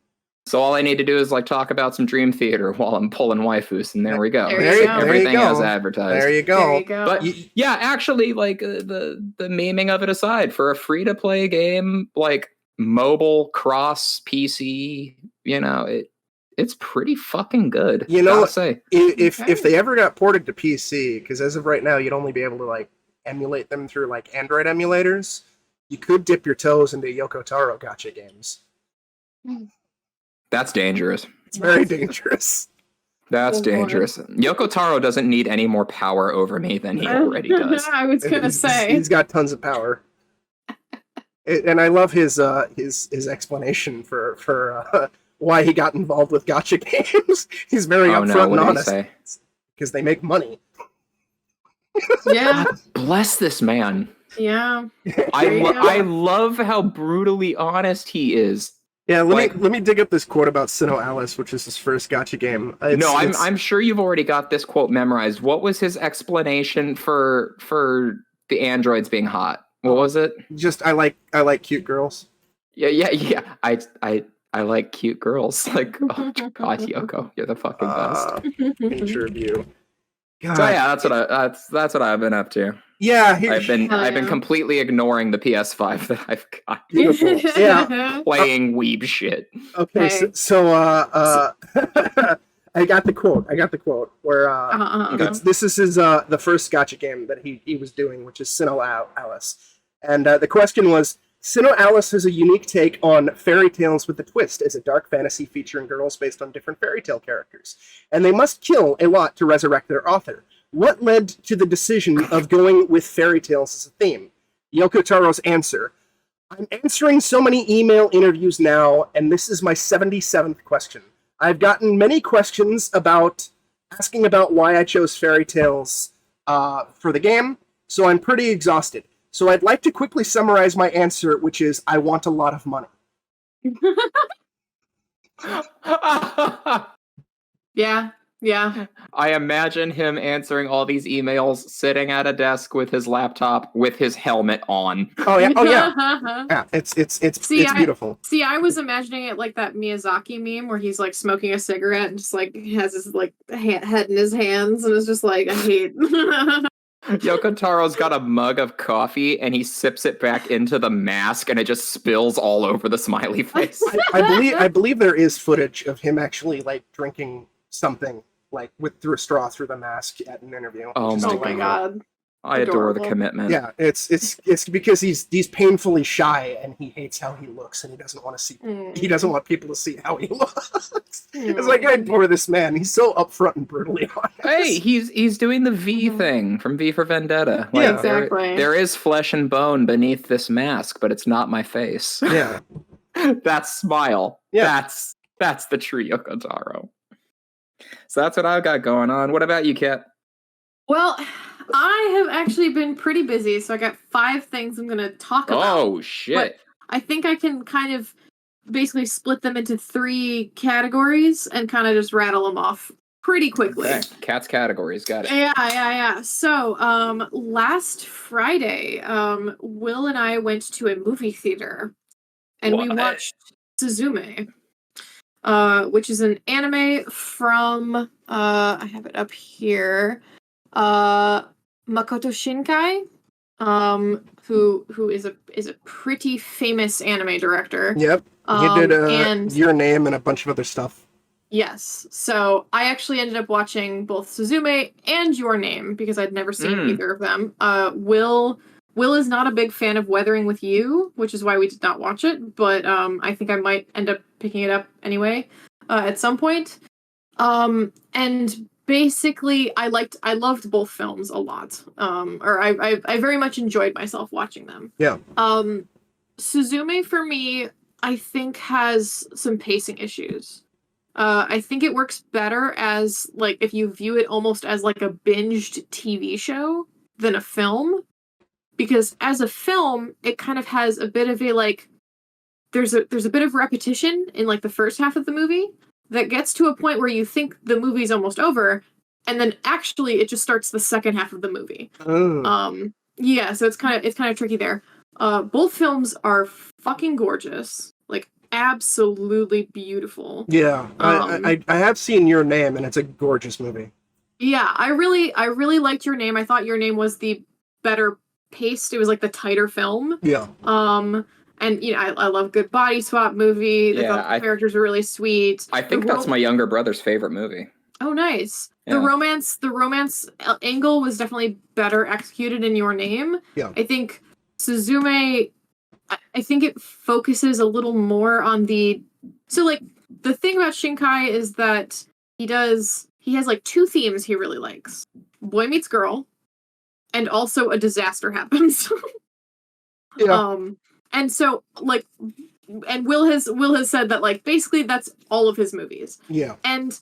so all I need to do is like talk about some Dream Theater while I'm pulling waifus, and there we go. There you go. Everything There you as go. advertised. There you go. There you go. But yeah, actually, like the memeing of it aside, for a free to play game, like mobile cross PC, you know, it's pretty fucking good. You know, gotta say. if they ever got ported to PC, because as of right now, you'd only be able to like emulate them through like Android emulators. You could dip your toes into Yoko Taro gacha games. That's dangerous. It's very dangerous. That's Oh, boy. dangerous. Yoko Taro doesn't need any more power over me than he already does. I was gonna say. He's got tons of power. And I love his explanation for why he got involved with gacha games. He's very upfront and honest because they make money. Yeah. God bless this man. Yeah. I love how brutally honest he is. Yeah, let me dig up this quote about Sinnoh Alice, which is his first gacha game. I'm sure you've already got this quote memorized. What was his explanation for the androids being hot? What was it? Just I like cute girls. Yeah. I like cute girls. Like, oh God, Yoko, you're the fucking best. Picture of you. God. So yeah, that's what I've been up to. Yeah, I've been completely ignoring the PS5 that I've got. Beautiful. Yeah, playing weeb shit. Okay, so I got the quote where this is his the first gacha game that he was doing, which is Sinnoh Alice, and the question was, Sinnoh Alice has a unique take on fairy tales with a twist as a dark fantasy featuring girls based on different fairy tale characters, and they must kill a lot to resurrect their author. What led to the decision of going with fairy tales as a theme? Yoko Taro's answer: I'm answering so many email interviews now, and this is my 77th question. I've gotten many questions asking about why I chose fairy tales for the game, so I'm pretty exhausted. So I'd like to quickly summarize my answer, which is I want a lot of money. Yeah. I imagine him answering all these emails, sitting at a desk with his laptop, with his helmet on. Oh yeah. Yeah, it's beautiful. See, I was imagining it like that Miyazaki meme where he's like smoking a cigarette and just like has his like head in his hands and is just like, I hate. Yoko Taro's got a mug of coffee and he sips it back into the mask and it just spills all over the smiley face. I believe there is footage of him actually like drinking something like through a straw through the mask at an interview. Oh my God. I adore the commitment. Yeah, it's because he's painfully shy and he hates how he looks and he doesn't want to see he doesn't want people to see how he looks. It's like, I adore this man. He's so upfront and brutally honest. Hey, he's doing the V thing from V for Vendetta. Yeah, exactly. There is flesh and bone beneath this mask, but it's not my face. Yeah. That smile. Yeah. That's the true Yoko Taro. So that's what I've got going on. What about you, Kat? Well, I have actually been pretty busy, so I got 5 things I'm going to talk about. Oh, shit. But I think I can kind of basically split them into 3 categories and kind of just rattle them off pretty quickly. Okay. Kat's categories, got it. Yeah. So, last Friday, Will and I went to a movie theater, and we watched Suzume. Which is an anime from I have it up here. Makoto Shinkai, who is a pretty famous anime director. Yep. He did Your Name and a bunch of other stuff. Yes. So I actually ended up watching both Suzume and Your Name because I'd never seen either of them. Will is not a big fan of Weathering with You, which is why we did not watch it, but I think I might end up picking it up anyway at some point. And basically I loved both films a lot. Or I very much enjoyed myself watching them. Yeah. Suzume for me, I think has some pacing issues. I think it works better as, like, if you view it almost as, like, a binged TV show than a film. Because as a film, it kind of has a bit of a, like, there's a bit of repetition in, like, the first half of the movie that gets to a point where you think the movie's almost over, and then actually it just starts the second half of the movie. Yeah, so it's kind of tricky there. Both films are fucking gorgeous. Like, absolutely beautiful. Yeah, I have seen Your Name, and it's a gorgeous movie. Yeah, I really liked Your Name. I thought Your Name was the better paced. It was like the tighter film. Yeah. And you know, I love good body swap movie. Yeah, the characters are really sweet. I think that's my younger brother's favorite movie. Oh, nice. Yeah. The romance angle was definitely better executed in Your Name. Yeah. I think Suzume, I think it focuses a little more on the... So, like, the thing about Shinkai is that he has, like, two themes he really likes. Boy meets girl, and also a disaster happens. Yeah. And so, like... And Will has said that, like, basically that's all of his movies. Yeah. And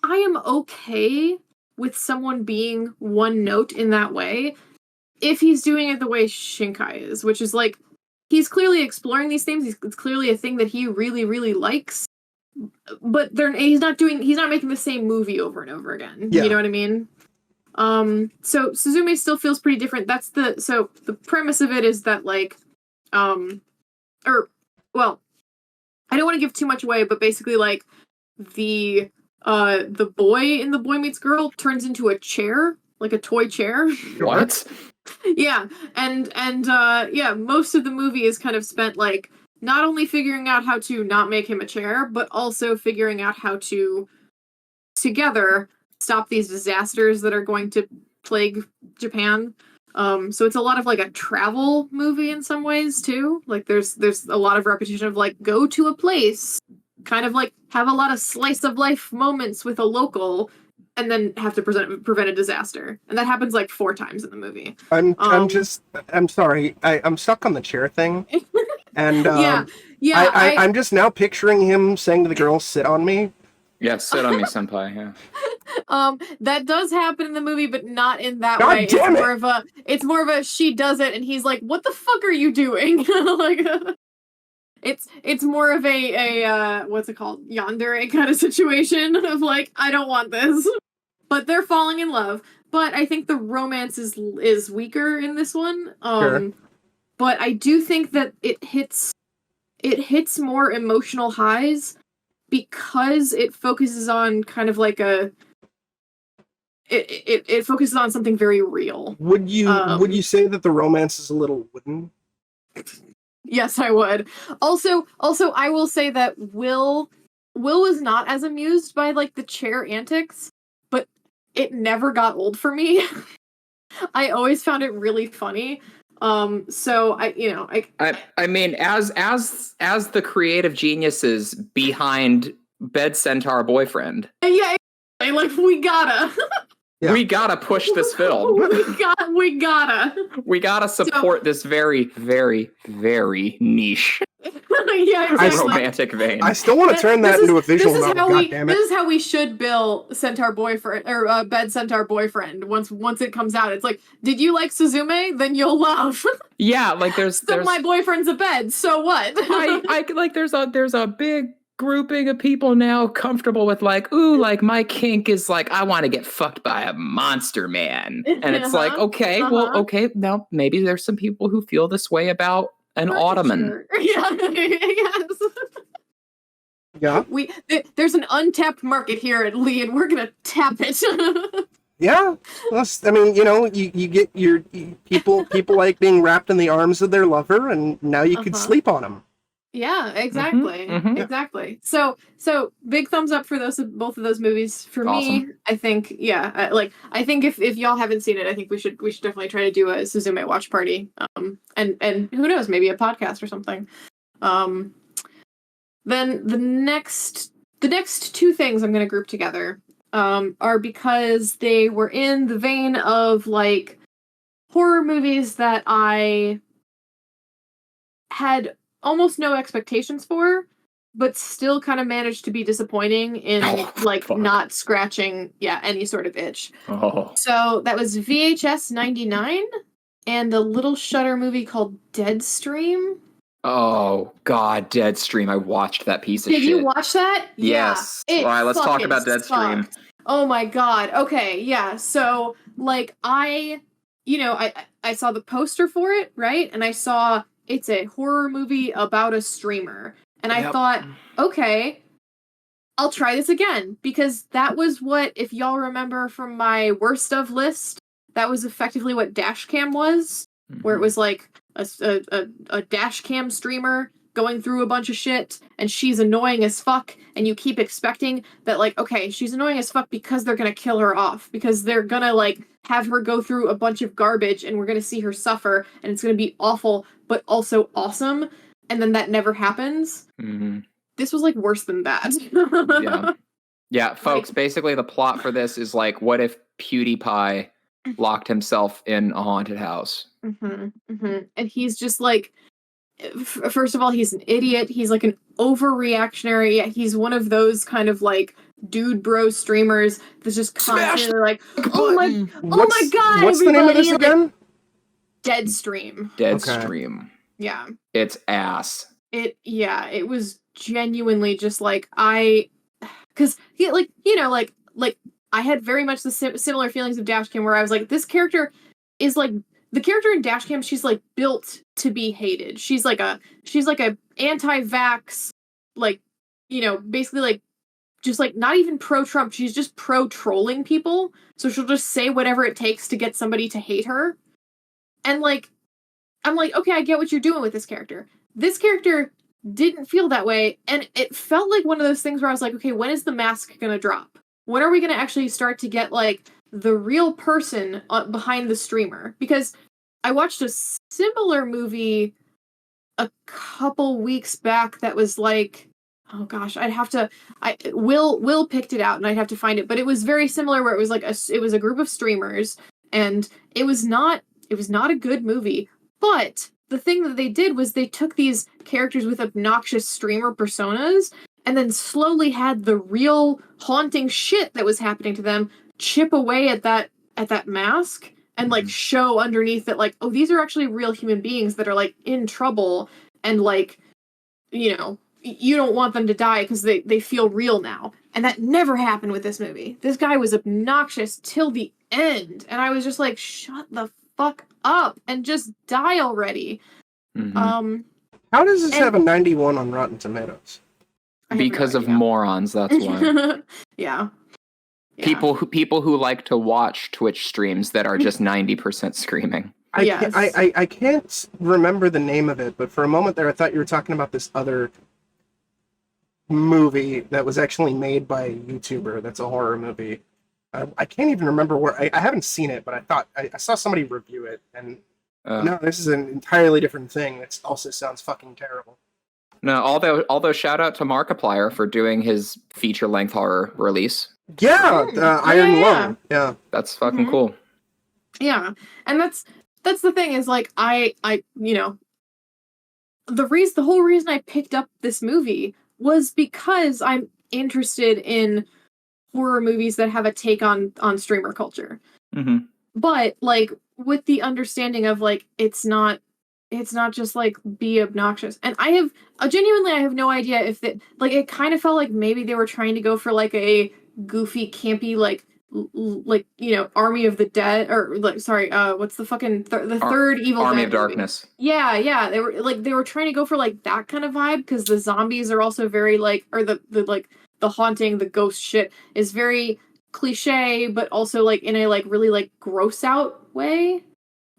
I am okay with someone being one note in that way if he's doing it the way Shinkai is, which is, like, he's clearly exploring these things. It's clearly a thing that he really, really likes. But he's not making the same movie over and over again. Yeah. You know what I mean? So Suzume still feels pretty different. So the premise of it is that, like, well, I don't want to give too much away, but basically, like, the boy in the Boy Meets Girl turns into a chair, like a toy chair. What? Yeah, and yeah, most of the movie is kind of spent, like, not only figuring out how to not make him a chair, but also figuring out how to together stop these disasters that are going to plague Japan. So it's a lot of, like, a travel movie in some ways too. Like, there's a lot of repetition of, like, go to a place, kind of, like, have a lot of slice of life moments with a local, and then have to prevent a disaster. And that happens, like, 4 times in the movie. I'm sorry. I'm stuck on the chair thing. And I'm just now picturing him saying to the girl, "Sit on me." Yeah, sit on me, senpai. Yeah. That does happen in the movie, but not in that God way. damn It's more of a she does it, and he's like, "What the fuck are you doing?" Like, it's more of a what's it called, yandere kind of situation of, like, I don't want this, but they're falling in love. But I think the romance is weaker in this one. Sure. But I do think that it hits more emotional highs because it focuses on kind of like it focuses on something very real. Would you say that the romance is a little wooden? Yes, I would. Also, I will say that Will was not as amused by, like, the chair antics, but it never got old for me. I always found it really funny. So I mean, as the creative geniuses behind Bed Centaur Boyfriend. Yeah, like, we gotta. Yeah. We gotta push this film. we gotta support this very, very, very niche yeah, exactly. romantic vein. I still want to turn that into a visual novel. This is how we should bill Centaur Boyfriend, or Bed Centaur Boyfriend. Once it comes out, it's like, did you like Suzume? Then you'll love. Yeah, like there's my boyfriend's a bed. So what? I like there's a big grouping of people now comfortable with, like, ooh, like, my kink is, like, I want to get fucked by a monster man. And it's like, okay, well, okay, now maybe there's some people who feel this way about an ottoman. Yeah. Yes. Yeah. There's an untapped market here at Lee, and we're gonna tap it. Yeah. Well, I mean, you know, you get people like being wrapped in the arms of their lover, and now you could sleep on them. Yeah, exactly. mhm. Exactly. So big thumbs up for both of those movies. For me, Awesome. I think I think if y'all haven't seen it, I think we should definitely try to do a Suzume watch party. And who knows, maybe a podcast or something. Then the next two things I'm going to group together are because they were in the vein of like horror movies that I had almost no expectations for, but still kind of managed to be disappointing in like fuck. not scratching any sort of itch. Oh. So that was VHS 99 and a little Shudder movie called Deadstream. Oh God, Deadstream! I watched that piece of shit. Did you watch that? Yes. Yeah, All right, let's talk fucking about Deadstream. sucked. Oh my god. Okay, yeah. So like I saw the poster for it, right? And I saw it's a horror movie about a streamer. And I thought, okay, I'll try this again because that was what, if y'all remember from my worst of list, that was effectively what Dashcam was, where it was like a Dashcam streamer going through a bunch of shit and she's annoying as fuck and you keep expecting that like, okay, she's annoying as fuck because they're gonna kill her off, because they're gonna like have her go through a bunch of garbage and we're gonna see her suffer and it's gonna be awful but also awesome, and then that never happens. This was like worse than that. Yeah, folks, basically the plot for this is like, what if PewDiePie locked himself in a haunted house? And he's just like, first of all, he's an idiot. He's like an overreactionary. He's one of those kind of like dude bro streamers that's just constantly like, oh my god, what's the name of this again? Deadstream. Deadstream. Okay. Yeah. It's ass. It was genuinely just like because I had very much the similar feelings of Dashcam, where I was like, this character is like the character in Dashcam. She's like built to be hated. She's like a anti-vax, like, basically like just like not even pro-Trump. She's just pro-trolling people. So she'll just say whatever it takes to get somebody to hate her. And like, I'm like, okay, I get what you're doing with this character. This character didn't feel that way, and it felt like one of those things where I was like, okay, when is the mask gonna drop? When are we gonna actually start to get like the real person behind the streamer? Because I watched a similar movie a couple weeks back that was like, oh gosh, Will picked it out and I'd have to find it, but it was very similar, where it was like it was a group of streamers, and it was not a good movie, but the thing that they did was they took these characters with obnoxious streamer personas and then slowly had the real haunting shit that was happening to them chip away at that mask and like show underneath that like, oh, these are actually real human beings that are like in trouble, and like, you don't want them to die because they feel real now. And that never happened with this movie. This guy was obnoxious till the end, and I was just like, shut the fuck up and just die already. How does this have a 91 on Rotten Tomatoes? Because of morons, that's why. Yeah. People who like to watch Twitch streams that are just 90% screaming. I can't remember the name of it, but for a moment there I thought you were talking about this other movie that was actually made by a YouTuber that's a horror movie. I can't even remember where. I haven't seen it, but I thought I saw somebody review it, and no, this is an entirely different thing. That also sounds fucking terrible. No, although shout out to Markiplier for doing his feature-length horror release. Yeah, Iron Lung. Yeah, that's fucking cool. Yeah, and that's the thing is like the whole reason I picked up this movie was because I'm interested in horror movies that have a take on streamer culture. But like with the understanding of like it's not just like be obnoxious. And I have no idea if that, like, it kind of felt like maybe they were trying to go for like a goofy campy like Army of the Dead, or like, sorry, what's the fucking third Evil Army Dead of Darkness movie. Yeah, they were trying to go for like that kind of vibe, because the zombies are also very like, or the haunting, the ghost shit is very cliche, but also like in a like really like gross out way,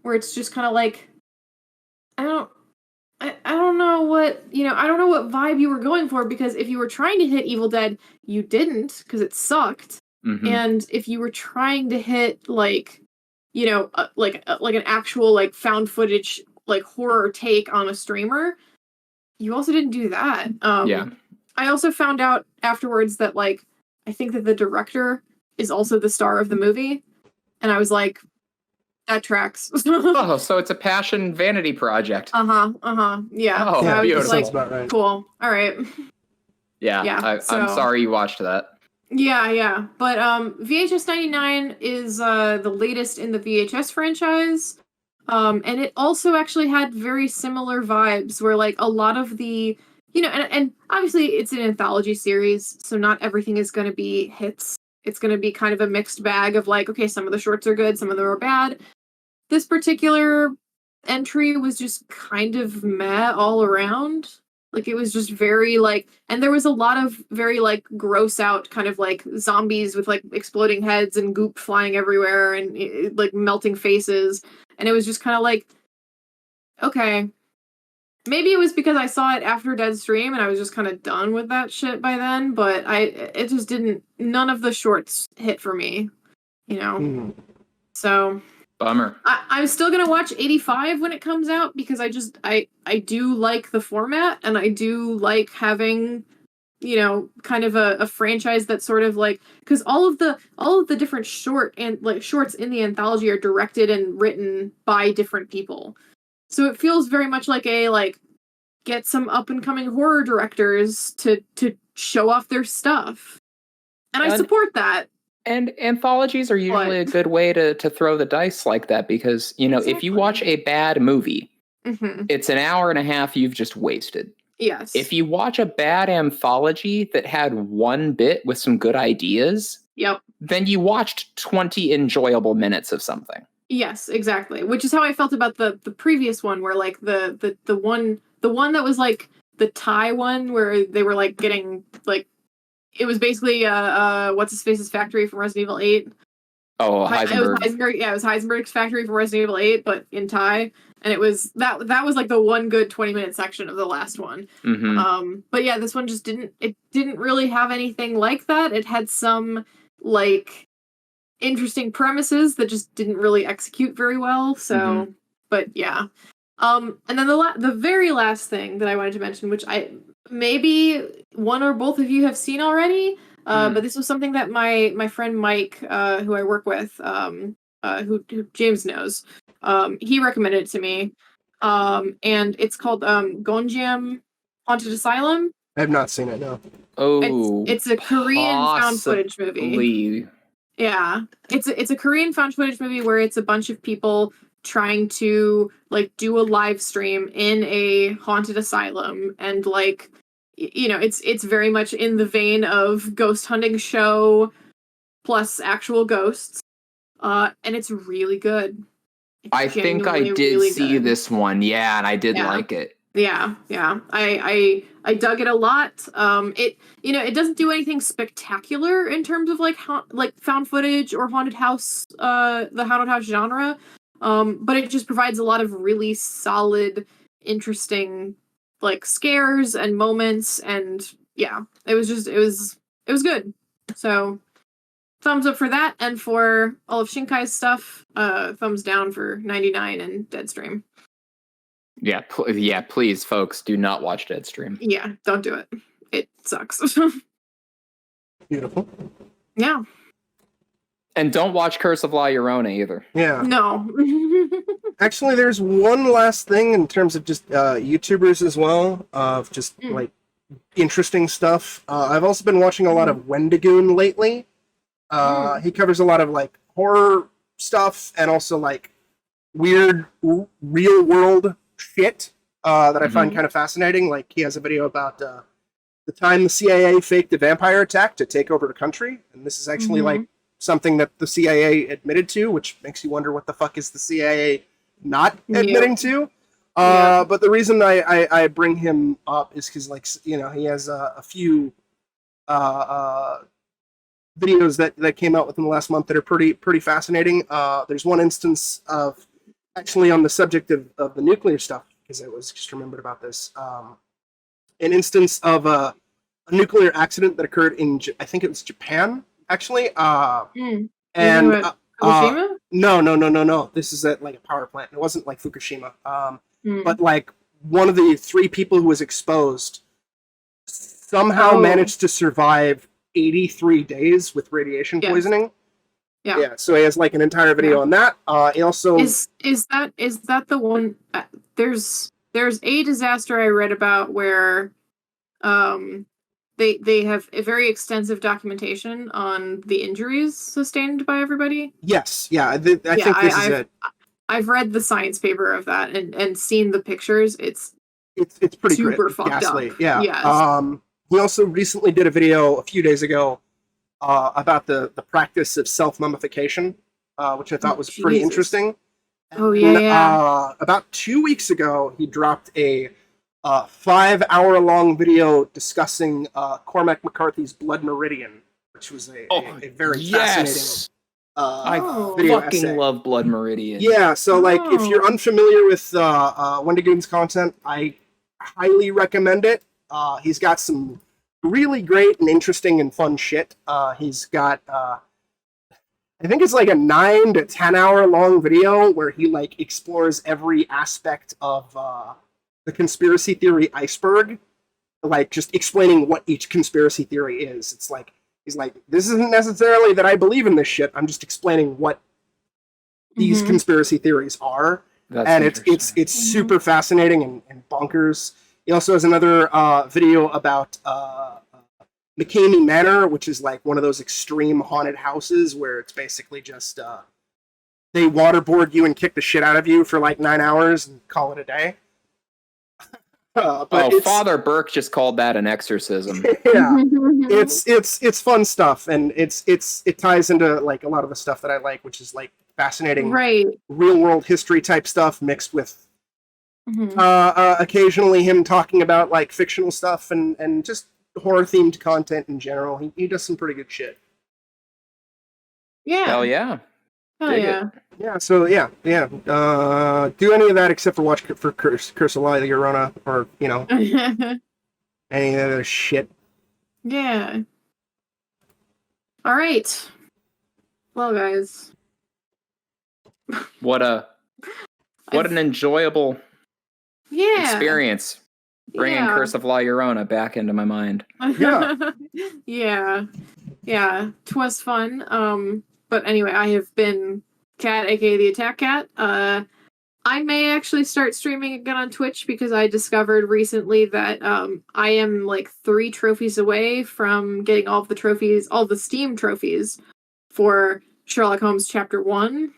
where it's just kind of like, I I don't know what, I don't know what vibe you were going for, because if you were trying to hit Evil Dead, you didn't, because it sucked. Mhm. And if you were trying to hit like an actual like found footage like horror take on a streamer, you also didn't do that. Yeah. I also found out afterwards that like I think that the director is also the star of the movie, and I was like, that tracks. Oh, so it's a passion vanity project. Yeah. Oh, So I was beautiful. just like, Sounds about right. cool. All right. Yeah. Yeah, I'm so- sorry you watched that. Yeah. But VHS 99 is the latest in the VHS franchise. And it also actually had very similar vibes where like a lot of the and obviously it's an anthology series, so not everything is going to be hits. It's going to be kind of a mixed bag of like, okay, some of the shorts are good, some of them are bad. This particular entry was just kind of meh all around. Like it was just very like, and there was a lot of very like gross out kind of like zombies with like exploding heads and goop flying everywhere and like melting faces. And it was just kind of like, okay, maybe it was because I saw it after Deadstream and I was just kind of done with that shit by then. But it just didn't. None of the shorts hit for me, So Bummer. I'm still gonna watch 85 when it comes out, because I do like the format, and I do like having kind of a franchise that's sort of like, because all of the different shorts in the anthology are directed and written by different people, so it feels very much like get some up and coming horror directors to show off their stuff, and I support that. And anthologies are usually a good way to throw the dice like that, because, if you watch a bad movie, it's an hour and a half you've just wasted. Yes. If you watch a bad anthology that had one bit with some good ideas, then you watched 20 enjoyable minutes of something. Yes, exactly. Which is how I felt about the previous one, where like the one that was like the Thai one, where they were like getting like, it was basically what's his face's factory from Resident Evil 8. Oh, Heisenberg. It was Heisenberg. Yeah, it was Heisenberg's factory from Resident Evil 8, but in Thai, and it was that was like the one good 20-minute section of the last one. But yeah, this one just didn't really have anything like that. It had some like interesting premises that just didn't really execute very well. So, but yeah. And then the very last thing that I wanted to mention, which maybe one or both of you have seen already, but this was something that my friend Mike, who I work with, who James knows, he recommended it to me, and it's called Gonjiam Haunted Asylum. I have not seen it, no. Oh, it's a Korean found footage movie. Yeah, it's a Korean found footage movie where it's a bunch of people trying to like do a live stream in a haunted asylum, and like it's very much in the vein of ghost hunting show plus actual ghosts, and it's really good. I think I did really see this one, and I did like it. Yeah. I dug it a lot. It doesn't do anything spectacular in terms of like found footage or haunted house, the haunted house genre. But it just provides a lot of really solid, interesting like scares and moments, and yeah, it was good. So thumbs up for that, and for all of Shinkai's stuff, thumbs down for 99 and Deadstream. Yeah, please, folks, do not watch Deadstream. Yeah, don't do it. It sucks. Beautiful. Yeah. And don't watch Curse of La Llorona either. Yeah. No. Actually, there's one last thing in terms of just YouTubers as well, of just like interesting stuff. I've also been watching a lot of Wendigoon lately. He covers a lot of like horror stuff and also like weird real world shit that I find kind of fascinating. Like he has a video about the time the CIA faked a vampire attack to take over the country, and this is actually like something that the CIA admitted to, which makes you wonder what the fuck is the CIA not admitting to. But the reason I bring him up is because like he has a few videos that came out within the last month that are pretty fascinating. There's one instance of actually on the subject of the nuclear stuff, because I was just remembered about this. An instance of a nuclear accident that occurred in, I think it was Japan, actually. And Fukushima? No. This is at like a power plant. It wasn't like Fukushima. But like one of the 3 people who was exposed somehow managed to survive 83 days with radiation poisoning. Yeah. So he has like an entire video on that. He also is that the one? There's a disaster I read about where they have a very extensive documentation on the injuries sustained by everybody. Yes. Yeah. I think this is it. I've read the science paper of that and seen the pictures. It's pretty super fucked ghastly. up. Yeah. Yes. He also recently did a video a few days ago about the practice of self-mummification, which I thought was pretty interesting. About 2 weeks ago, he dropped a 5-hour-long video discussing Cormac McCarthy's Blood Meridian, which was a very fascinating I video fucking essay. love Blood Meridian. Yeah, so like if you're unfamiliar with Wendigoon's content, I highly recommend it. He's got some really great and interesting and fun shit. He's got I think it's like a 9 to 10 hour long video where he like explores every aspect of the conspiracy theory iceberg, like just explaining what each conspiracy theory is. It's like he's like, this isn't necessarily that I believe in this shit. I'm just explaining what these conspiracy theories are. And it's super fascinating and bonkers. He also has another video about McCamey Manor, which is like one of those extreme haunted houses where it's basically just they waterboard you and kick the shit out of you for like 9 hours and call it a day. Father Burke just called that an exorcism. Yeah, it's fun stuff, and it ties into like a lot of the stuff that I like, which is like fascinating, real world history type stuff mixed with occasionally him talking about like fictional stuff and just horror themed content in general. He does some pretty good shit. Yeah. Hell yeah. Yeah, so yeah. Do any of that except for watch for Curse of La Llorona, or any other shit. Yeah. All right. Well, guys. What an enjoyable experience. Bringing Curse of La Llorona back into my mind. Yeah. 'Twas fun. But anyway, I have been Cat, aka the Attack Cat. I may actually start streaming again on Twitch because I discovered recently that I am like 3 trophies away from getting all the Steam trophies for Sherlock Holmes Chapter 1.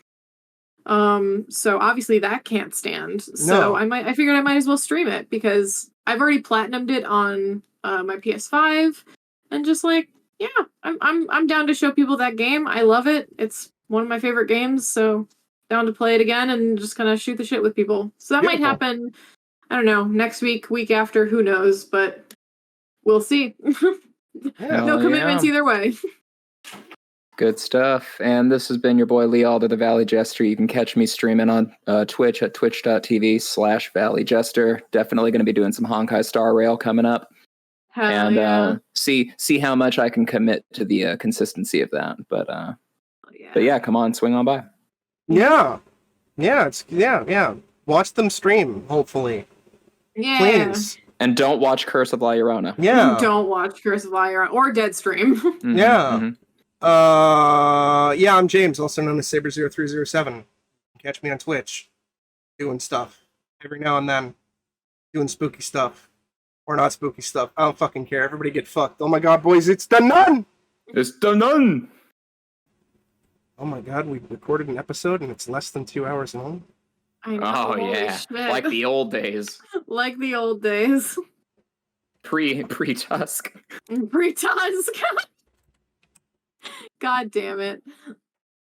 So obviously that can't stand. So I figured I might as well stream it because I've already platinumed it on my PS5, and just like, yeah, I'm down to show people that game. I love it. It's one of my favorite games, so down to play it again and just kind of shoot the shit with people. So that might happen, I don't know, next week, week after, who knows, but we'll see. No commitments either way. Good stuff. And this has been your boy Lee Alder, the Valley Jester. You can catch me streaming on Twitch at twitch.tv/Valley Jester. Definitely going to be doing some Honkai Star Rail coming up. See how much I can commit to the consistency of that. But yeah, come on, swing on by. Yeah. Watch them stream, hopefully. Yeah. Please. And don't watch Curse of La Llorona. Yeah. Don't watch Curse of La Llorona or Deadstream. Yeah. I'm James, also known as Saber0307. Catch me on Twitch, doing stuff every now and then, doing spooky stuff or not spooky stuff. I don't fucking care. Everybody get fucked. Oh my god, boys, it's the nun. It's the nun. Oh my god, we recorded an episode and it's less than 2 hours long. I know. Oh yeah, shit. Like the old days. Like the old days. Pre-Tusk. Pre-Tusk. God damn it.